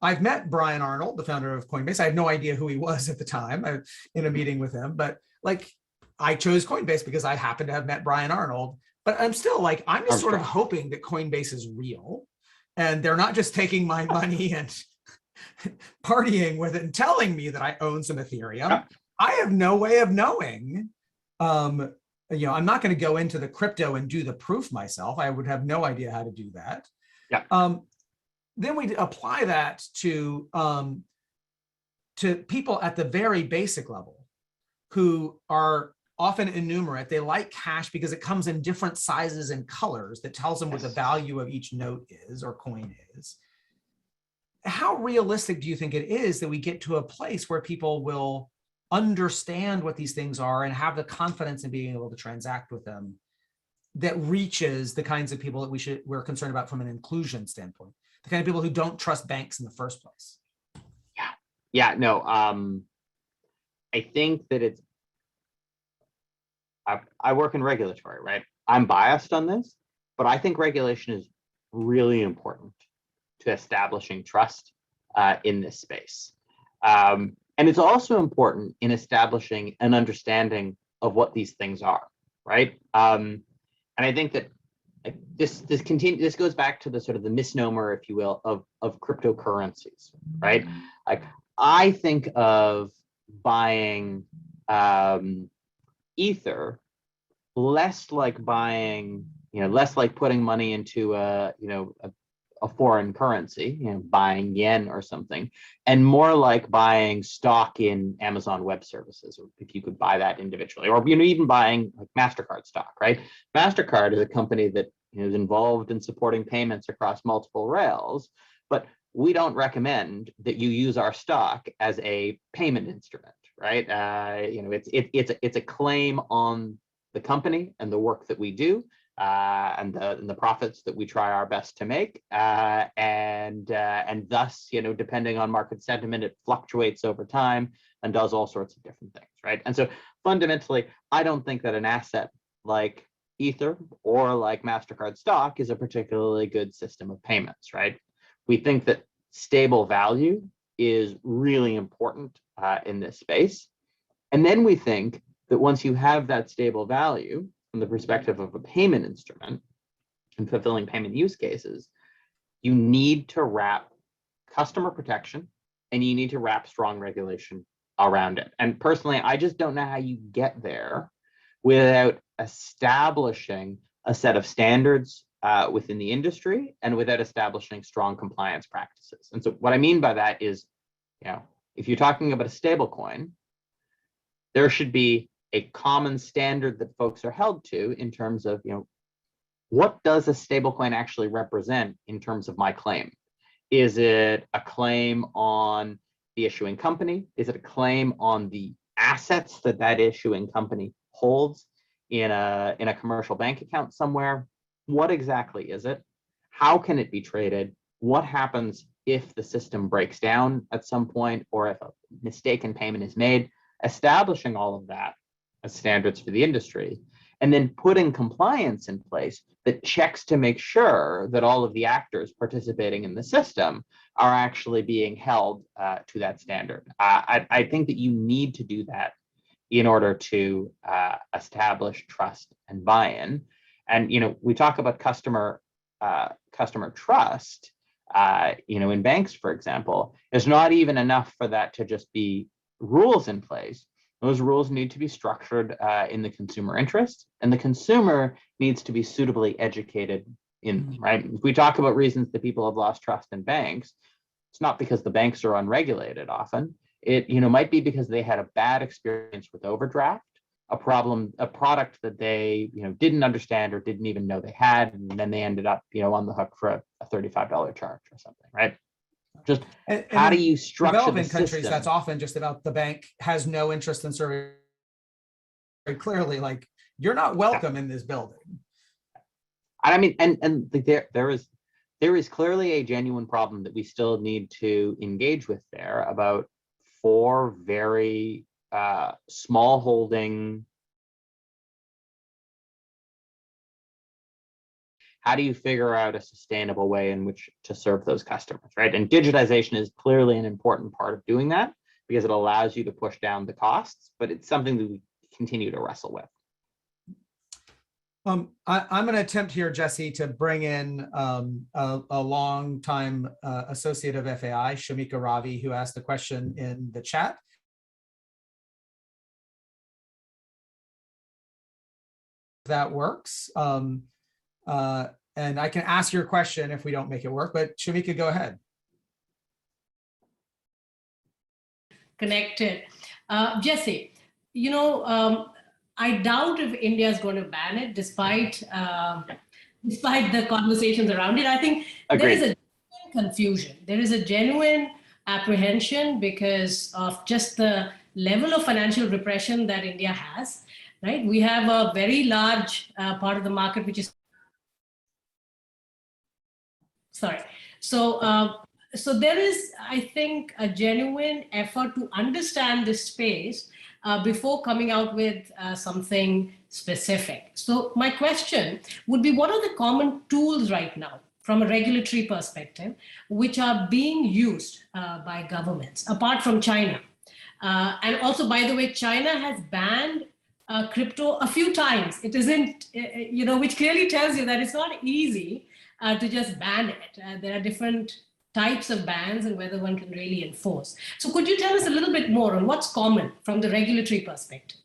A: I've met Brian Arnold, the founder of Coinbase. I had no idea who he was at the time in a meeting with him, but I chose Coinbase because I happened to have met Brian Arnold. But I'm still I'm just sort of hoping that Coinbase is real and they're not just taking my money and partying with it and telling me that I own some Ethereum. I have no way of knowing. I'm not going to go into the crypto and do the proof myself. I would have no idea how to do that. Then we apply that to people at the very basic level who are often innumerate. They like cash because it comes in different sizes and colors that tells them what the value of each note is or coin is. How realistic do you think it is that we get to a place where people will understand what these things are and have the confidence in being able to transact with them that reaches the kinds of people that we're concerned about from an inclusion standpoint, the kind of people who don't trust banks in the first place?
B: I think that I work in regulatory, right? I'm biased on this, but I think regulation is really important to establishing trust in this space. And it's also important in establishing an understanding of what these things are, right? And I think that this goes back to the sort of the misnomer, if you will, of cryptocurrencies, right? Like, I think of buying Ether less like buying, less like putting money into a foreign currency, buying yen or something, and more like buying stock in Amazon Web Services, or if you could buy that individually, or even buying like Mastercard stock, right? Mastercard is a company that is involved in supporting payments across multiple rails, but we don't recommend that you use our stock as a payment instrument, right? It's a claim on the company and the work that we do, and the profits that we try our best to make, and thus, depending on market sentiment, it fluctuates over time and does all sorts of different things, right? And so fundamentally, I don't think that an asset like Ether or like Mastercard stock is a particularly good system of payments, right? We think that stable value is really important in this space, and then we think that once you have that stable value from the perspective of a payment instrument and fulfilling payment use cases, you need to wrap customer protection and you need to wrap strong regulation around it. And personally, I just don't know how you get there without establishing a set of standards within the industry and without establishing strong compliance practices. And so what I mean by that is, if you're talking about a stable coin, there should be a common standard that folks are held to in terms of, what does a stablecoin actually represent in terms of my claim? Is it a claim on the issuing company? Is it a claim on the assets that issuing company holds in a commercial bank account somewhere? What exactly is it? How can it be traded? What happens if the system breaks down at some point, or if a mistaken payment is made? Establishing all of that as standards for the industry, and then putting compliance in place that checks to make sure that all of the actors participating in the system are actually being held to that standard. I think that you need to do that in order to establish trust and buy-in. And we talk about customer trust. In banks, for example, it's not even enough for that to just be rules in place. Those rules need to be structured in the consumer interest, and the consumer needs to be suitably educated in them, right? If we talk about reasons that people have lost trust in banks, it's not because the banks are unregulated often. It might be because they had a bad experience with overdraft, a product that they didn't understand or didn't even know they had, and then they ended up on the hook for a $35 charge or something, right? Just how do you structure
A: developing
B: the
A: countries
B: system?
A: That's often just about the bank has no interest in serving very clearly, like, you're not welcome in this building.
B: I mean, and there is clearly a genuine problem that we still need to engage with there about 4 very small holding. How do you figure out a sustainable way in which to serve those customers, right? And digitization is clearly an important part of doing that because it allows you to push down the costs, but it's something that we continue to wrestle with.
A: I'm going to attempt here, Jesse, to bring in a longtime associate of FAI, Shamika Ravi, who asked the question in the chat. That works. And I can ask your question if we don't make it work, but Shamika, go ahead.
C: Connected. Jesse, I doubt if India is going to ban it, despite the conversations around it. I think There is a genuine confusion. There is a genuine apprehension because of just the level of financial repression that India has, right? We have a very large part of the market, which is, sorry. So so there is, I think, a genuine effort to understand this space before coming out with something specific. So my question would be, what are the common tools right now from a regulatory perspective, which are being used by governments, apart from China? And also, by the way, China has banned crypto a few times. It isn't, which clearly tells you that it's not easy to just ban it. There are different types of bans and whether one can really enforce. So could you tell us a little bit more on what's common from the regulatory perspective?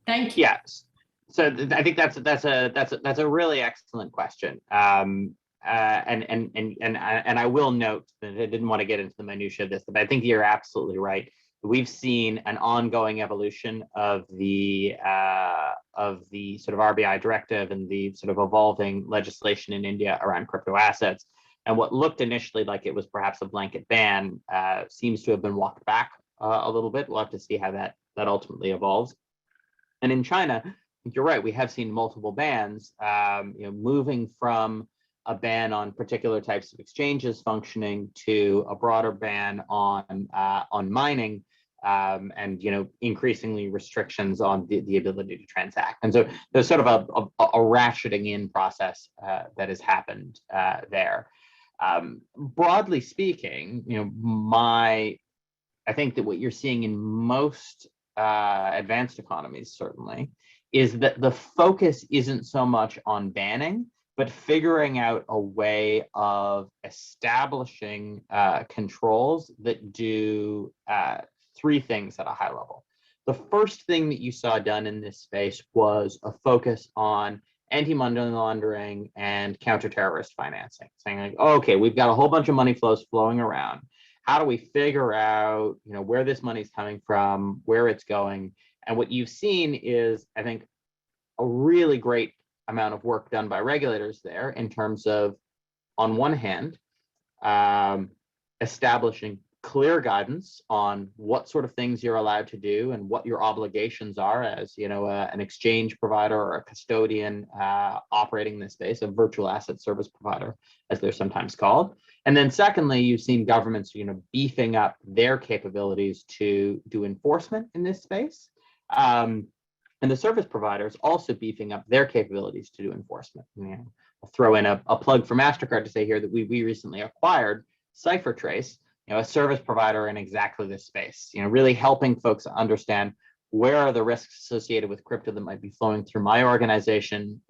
C: Thank you.
B: Yes. So I think that's a really excellent question. And I will note that I didn't want to get into the minutiae of this, but I think you're absolutely right. We've seen an ongoing evolution of the sort of RBI directive and the sort of evolving legislation in India around crypto assets. And what looked initially like it was perhaps a blanket ban seems to have been walked back a little bit. We'll have to see how that ultimately evolves. And in China, I think you're right. We have seen multiple bans, moving from a ban on particular types of exchanges functioning to a broader ban on mining, and increasingly restrictions on the ability to transact. And so there's sort of a ratcheting in process that has happened there. Broadly speaking, I think that what you're seeing in most advanced economies certainly is that the focus isn't so much on banning, but figuring out a way of establishing controls that do three things at a high level. The first thing that you saw done in this space was a focus on anti-money laundering and counter-terrorist financing, saying like, oh, okay, we've got a whole bunch of money flows flowing around. How do we figure out, where this money is coming from, where it's going? And what you've seen is, I think, a really great amount of work done by regulators there in terms of, on one hand, establishing clear guidance on what sort of things you're allowed to do and what your obligations are as an exchange provider or a custodian operating in this space, a virtual asset service provider, as they're sometimes called. And then secondly, you've seen governments beefing up their capabilities to do enforcement in this space. And the service providers also beefing up their capabilities to do enforcement. I'll throw in a plug for Mastercard to say here that we recently acquired CipherTrace, a service provider in exactly this space, really helping folks understand where are the risks associated with crypto that might be flowing through my organization,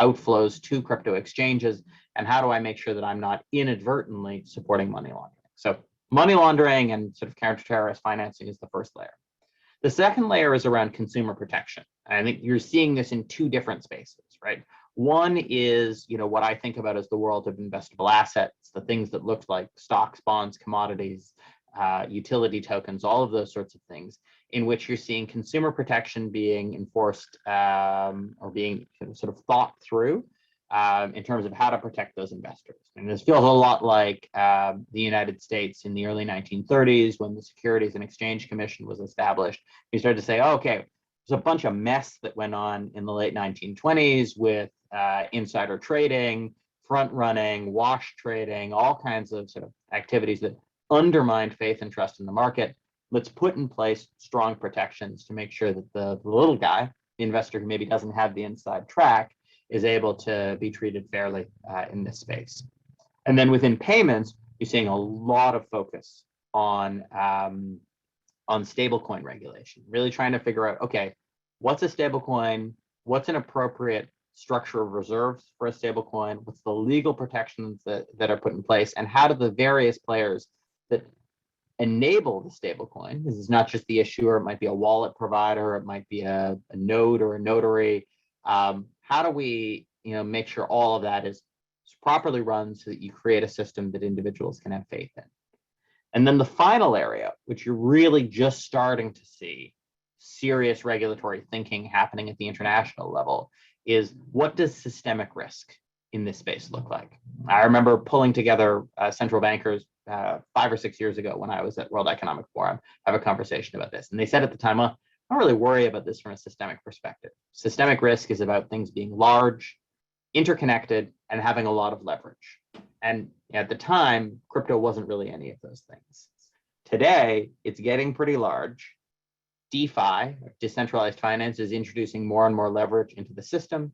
B: outflows to crypto exchanges, and how do I make sure that I'm not inadvertently supporting money laundering? So money laundering and sort of counter-terrorist financing is the first layer. The second layer is around consumer protection. And I think you're seeing this in two different spaces, right? One is, what I think about as the world of investable assets, the things that look like stocks, bonds, commodities, utility tokens, all of those sorts of things, in which you're seeing consumer protection being enforced or being sort of thought through in terms of how to protect those investors. And this feels a lot like the United States in the early 1930s when the Securities and Exchange Commission was established. We started to say, oh, okay, there's a bunch of mess that went on in the late 1920s with insider trading, front running, wash trading, all kinds of sort of activities that undermined faith and trust in the market. Let's put in place strong protections to make sure that the little guy, the investor who maybe doesn't have the inside track, is able to be treated fairly in this space. And then within payments, you're seeing a lot of focus on stablecoin regulation, really trying to figure out, okay, what's a stablecoin? What's an appropriate structure of reserves for a stablecoin? What's the legal protections that are put in place? And how do the various players that enable the stablecoin, this is not just the issuer, it might be a wallet provider, it might be a node or a notary, how do we make sure all of that is properly run so that you create a system that individuals can have faith in? And then the final area, which you're really just starting to see serious regulatory thinking happening at the international level, is what does systemic risk in this space look like? I remember pulling together central bankers 5 or 6 years ago when I was at World Economic Forum, have a conversation about this. And they said at the time, well, I don't really worry about this from a systemic perspective. Systemic risk is about things being large, interconnected, and having a lot of leverage. And at the time, crypto wasn't really any of those things. Today, it's getting pretty large. DeFi, decentralized finance, is introducing more and more leverage into the system,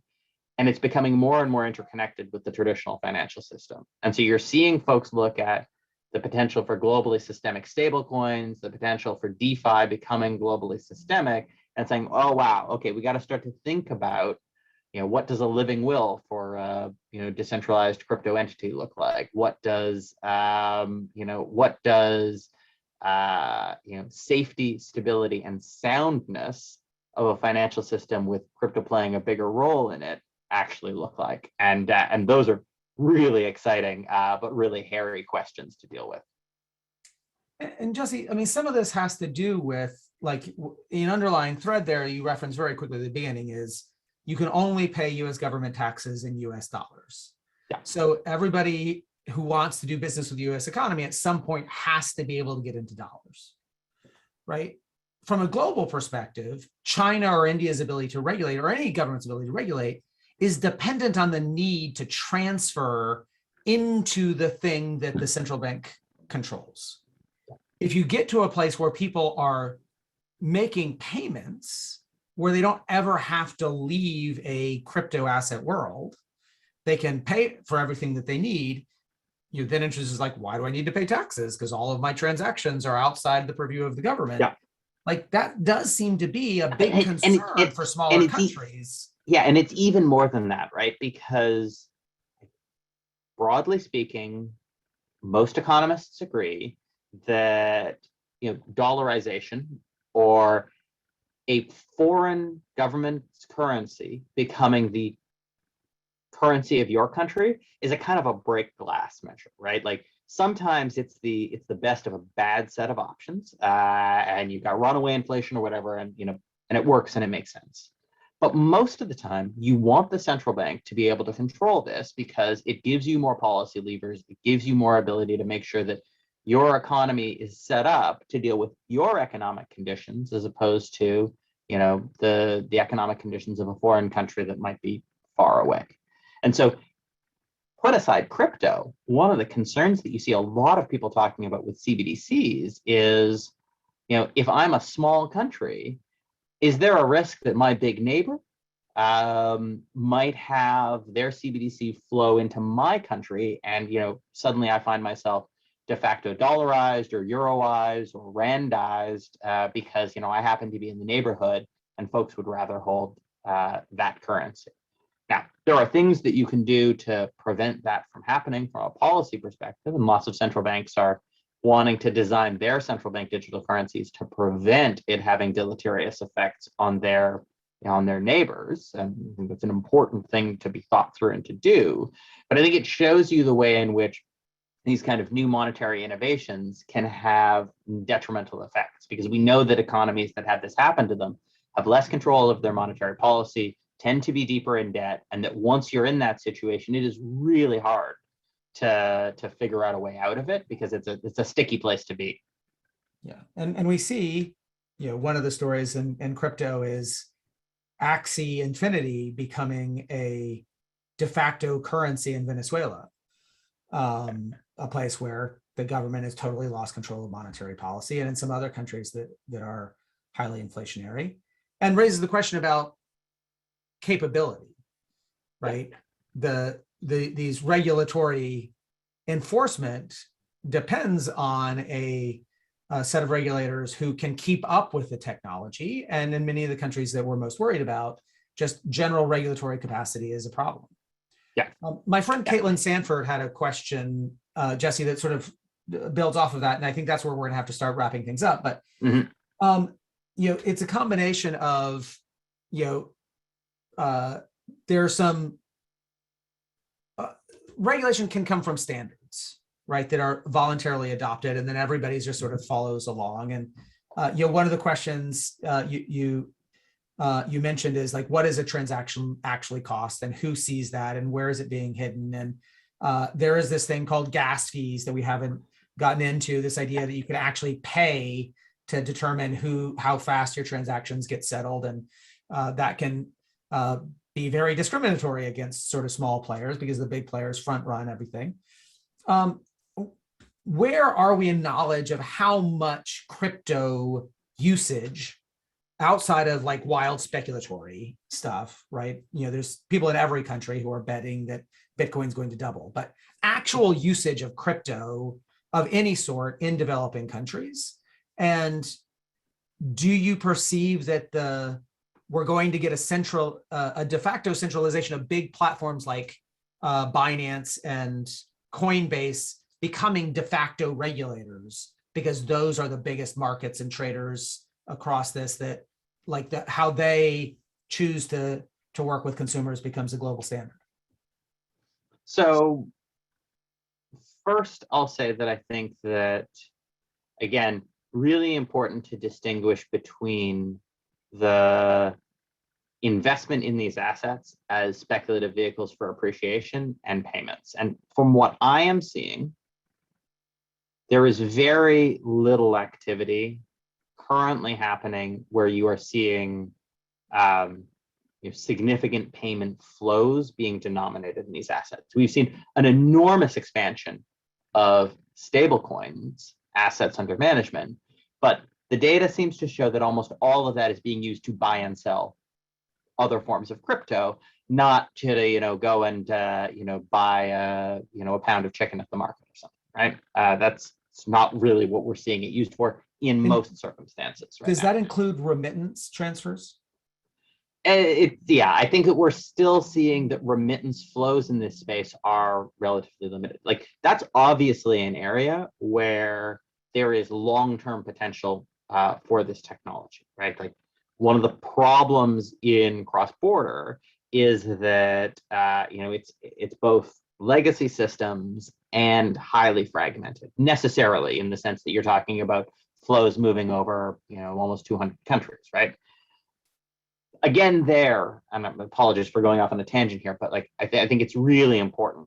B: and it's becoming more and more interconnected with the traditional financial system. And so you're seeing folks look at the potential for globally systemic stablecoins, the potential for DeFi becoming globally systemic, and saying, oh, wow, okay, we got to start to think about, what does a living will for a, decentralized crypto entity look like? What does, safety, stability, and soundness of a financial system with crypto playing a bigger role in it actually look like? And those are really exciting, but really hairy questions to deal with.
A: And Jesse, I mean, some of this has to do with, like, an underlying thread there you referenced very quickly at the beginning is you can only pay US government taxes in US dollars.
B: Yeah.
A: So everybody who wants to do business with the US economy at some point has to be able to get into dollars, right? From a global perspective, China or India's ability to regulate, or any government's ability to regulate, is dependent on the need to transfer into the thing that the central bank controls. If you get to a place where people are making payments where they don't ever have to leave a crypto asset world, they can pay for everything that they need. Then interest is like, why do I need to pay taxes? Because all of my transactions are outside the purview of the government.
B: Yeah.
A: Like, that does seem to be a big concern for smaller countries.
B: Yeah, and it's even more than that, right? Because broadly speaking, most economists agree that dollarization, or a foreign government's currency becoming the currency of your country, is a kind of a break glass measure, right? Like, sometimes it's the best of a bad set of options, and you've got runaway inflation or whatever, and it works and it makes sense. But most of the time, you want the central bank to be able to control this because it gives you more policy levers. It gives you more ability to make sure that your economy is set up to deal with your economic conditions, as opposed to, the economic conditions of a foreign country that might be far away. And so, put aside crypto, one of the concerns that you see a lot of people talking about with CBDCs is, if I'm a small country, is there a risk that my big neighbor might have their CBDC flow into my country, and suddenly I find myself de facto dollarized or euroized or randized because I happen to be in the neighborhood and folks would rather hold that currency. Now, there are things that you can do to prevent that from happening from a policy perspective, and lots of central banks are wanting to design their central bank digital currencies to prevent it having deleterious effects on their neighbors. And I think that's an important thing to be thought through and to do. But I think it shows you the way in which these kind of new monetary innovations can have detrimental effects, because we know that economies that have this happen to them have less control of their monetary policy, tend to be deeper in debt, and that once you're in that situation, it is really hard to figure out a way out of it, because it's a sticky place to be.
A: Yeah, and we see, one of the stories in crypto is Axie Infinity becoming a de facto currency in Venezuela, a place where the government has totally lost control of monetary policy, and in some other countries that are highly inflationary, and raises the question about capability, right? These regulatory enforcement depends on a set of regulators who can keep up with the technology, and in many of the countries that we're most worried about, just general regulatory capacity is a problem.
B: Yeah.
A: My friend Caitlin Sanford had a question, Jesse, that sort of builds off of that, and I think that's where we're going to have to start wrapping things up. But it's a combination of, there's some regulation can come from standards, right, that are voluntarily adopted, and then everybody just sort of follows along. And one of the questions you mentioned is, like, what does a transaction actually cost, and who sees that, and where is it being hidden? And there is this thing called gas fees that we haven't gotten into, this idea that you can actually pay to determine how fast your transactions get settled, and that can be very discriminatory against sort of small players, because the big players front run everything. where are we in knowledge of how much crypto usage outside of like wild speculatory stuff, right? There's people in every country who are betting that Bitcoin's going to double, but actual usage of crypto of any sort in developing countries. And do you perceive that we're going to get a de facto centralization of big platforms like Binance and Coinbase becoming de facto regulators, because those are the biggest markets and traders across this, that like how they choose to work with consumers becomes a global standard?
B: So first, I'll say that I think that, again, really important to distinguish between the investment in these assets as speculative vehicles for appreciation and payments. And from what I am seeing, there is very little activity currently happening where you are seeing significant payment flows being denominated in these assets. We've seen an enormous expansion of stablecoins, assets under management, but the data seems to show that almost all of that is being used to buy and sell other forms of crypto, not to go and buy a pound of chicken at the market or something, right? That's not really what we're seeing it used for in most circumstances.
A: Does that include remittance transfers?
B: Yeah, I think that we're still seeing that remittance flows in this space are relatively limited. Like, that's obviously an area where there is long-term potential for this technology, right? Like, one of the problems in cross-border is that it's both legacy systems and highly fragmented, necessarily, in the sense that you're talking about flows moving over almost 200 countries, right? Again, and I apologize for going off on a tangent here, but like I think it's really important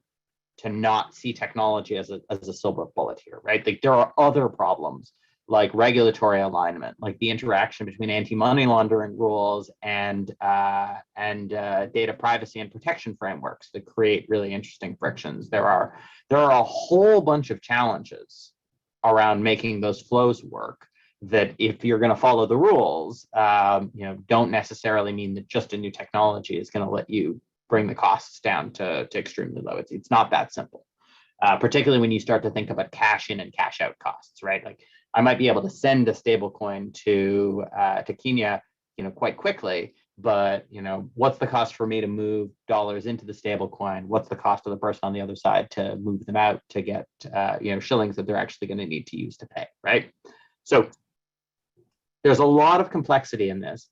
B: to not see technology as a silver bullet here, right? Like, there are other problems like regulatory alignment, like the interaction between anti-money laundering rules and data privacy and protection frameworks that create really interesting frictions. There are a whole bunch of challenges around making those flows work that, if you're going to follow the rules, don't necessarily mean that just a new technology is going to let you bring the costs down to extremely low. It's not that simple, particularly when you start to think about cash in and cash out costs, right? Like, I might be able to send a stable coin to Kenya, quite quickly, but what's the cost for me to move dollars into the stable coin? What's the cost of the person on the other side to move them out to get shillings that they're actually going to need to use to pay, right? So there's a lot of complexity in this.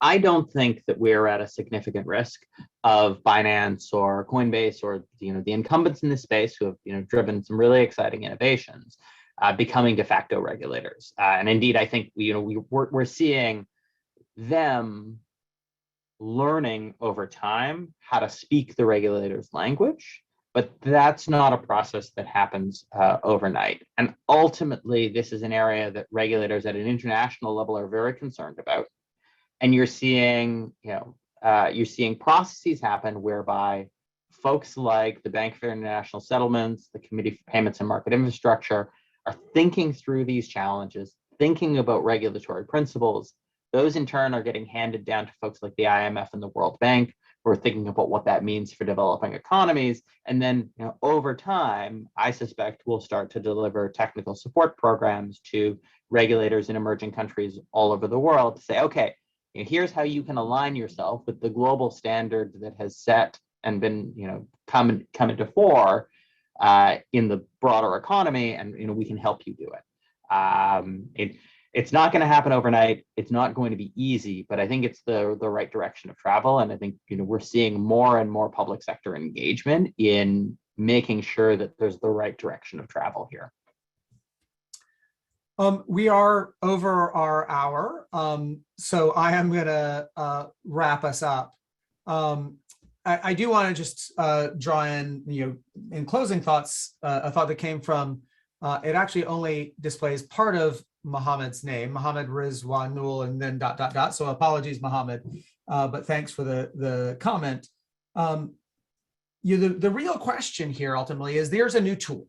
B: I don't think that we're at a significant risk of Binance or Coinbase or the incumbents in this space who have driven some really exciting innovations becoming de facto regulators. And indeed, I think we're seeing them learning over time how to speak the regulator's language, but that's not a process that happens overnight. And ultimately, this is an area that regulators at an international level are very concerned about. And you're seeing processes happen whereby folks like the Bank for International Settlements, the Committee for Payments and Market Infrastructure, are thinking through these challenges, thinking about regulatory principles. Those in turn are getting handed down to folks like the IMF and the World Bank, who are thinking about what that means for developing economies. And then over time, I suspect we'll start to deliver technical support programs to regulators in emerging countries all over the world to say, okay, here's how you can align yourself with the global standard that has set and been come into fore in the broader economy, and we can help you do it. It's not going to happen overnight. It's not going to be easy, but I think it's the right direction of travel. And I think we're seeing more and more public sector engagement in making sure that there's the right direction of travel here.
A: We are over our hour, so I am going to wrap us up. I do want to just draw in, in closing thoughts, a thought that came from, it actually only displays part of Mohammed's name, Mohammed Rizwanul, and then ... So apologies, Mohammed, but thanks for the comment. the real question here ultimately is there's a new tool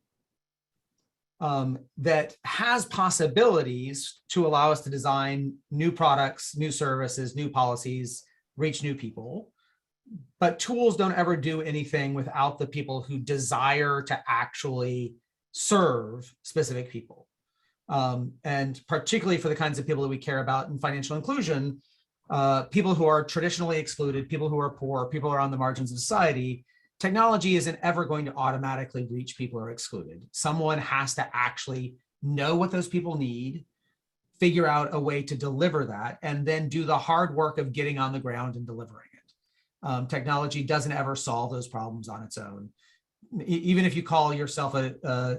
A: that has possibilities to allow us to design new products, new services, new policies, reach new people. But tools don't ever do anything without the people who desire to actually serve specific people. And particularly for the kinds of people that we care about in financial inclusion, people who are traditionally excluded, people who are poor, people who are on the margins of society, technology isn't ever going to automatically reach people who are excluded. Someone has to actually know what those people need, figure out a way to deliver that, and then do the hard work of getting on the ground and delivering it. Technology doesn't ever solve those problems on its own. Even if you call yourself a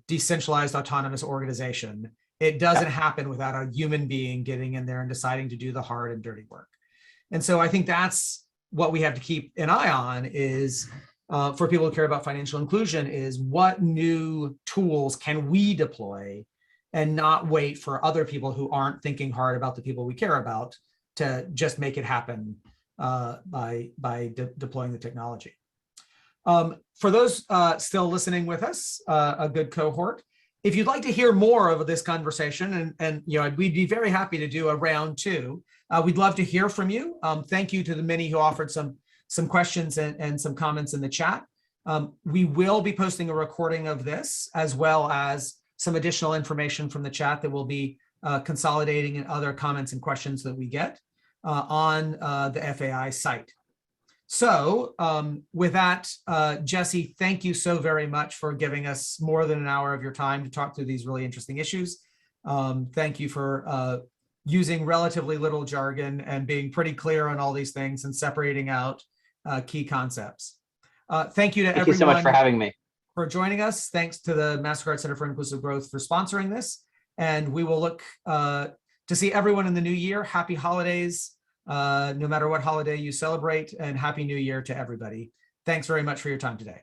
A: decentralized autonomous organization, it doesn't happen without a human being getting in there and deciding to do the hard and dirty work. And so I think that's what we have to keep an eye on is for people who care about financial inclusion is what new tools can we deploy and not wait for other people who aren't thinking hard about the people we care about to just make it happen by deploying the technology. For those still listening with us, a good cohort, if you'd like to hear more of this conversation, and we'd be very happy to do a round two. We'd love to hear from you. Thank you to the many who offered some questions and some comments in the chat. We will be posting a recording of this as well as some additional information from the chat that we'll be consolidating in other comments and questions that we get on the FAI site. So with that, Jesse, thank you so very much for giving us more than an hour of your time to talk through these really interesting issues. Thank you for using relatively little jargon and being pretty clear on all these things and separating out key concepts. Thank you to everyone.
B: Thank you so much for having me.
A: For joining us. Thanks to the Mastercard Center for Inclusive Growth for sponsoring this. And we will look to see everyone in the new year. Happy holidays, no matter what holiday you celebrate, and Happy New Year to everybody. Thanks very much for your time today.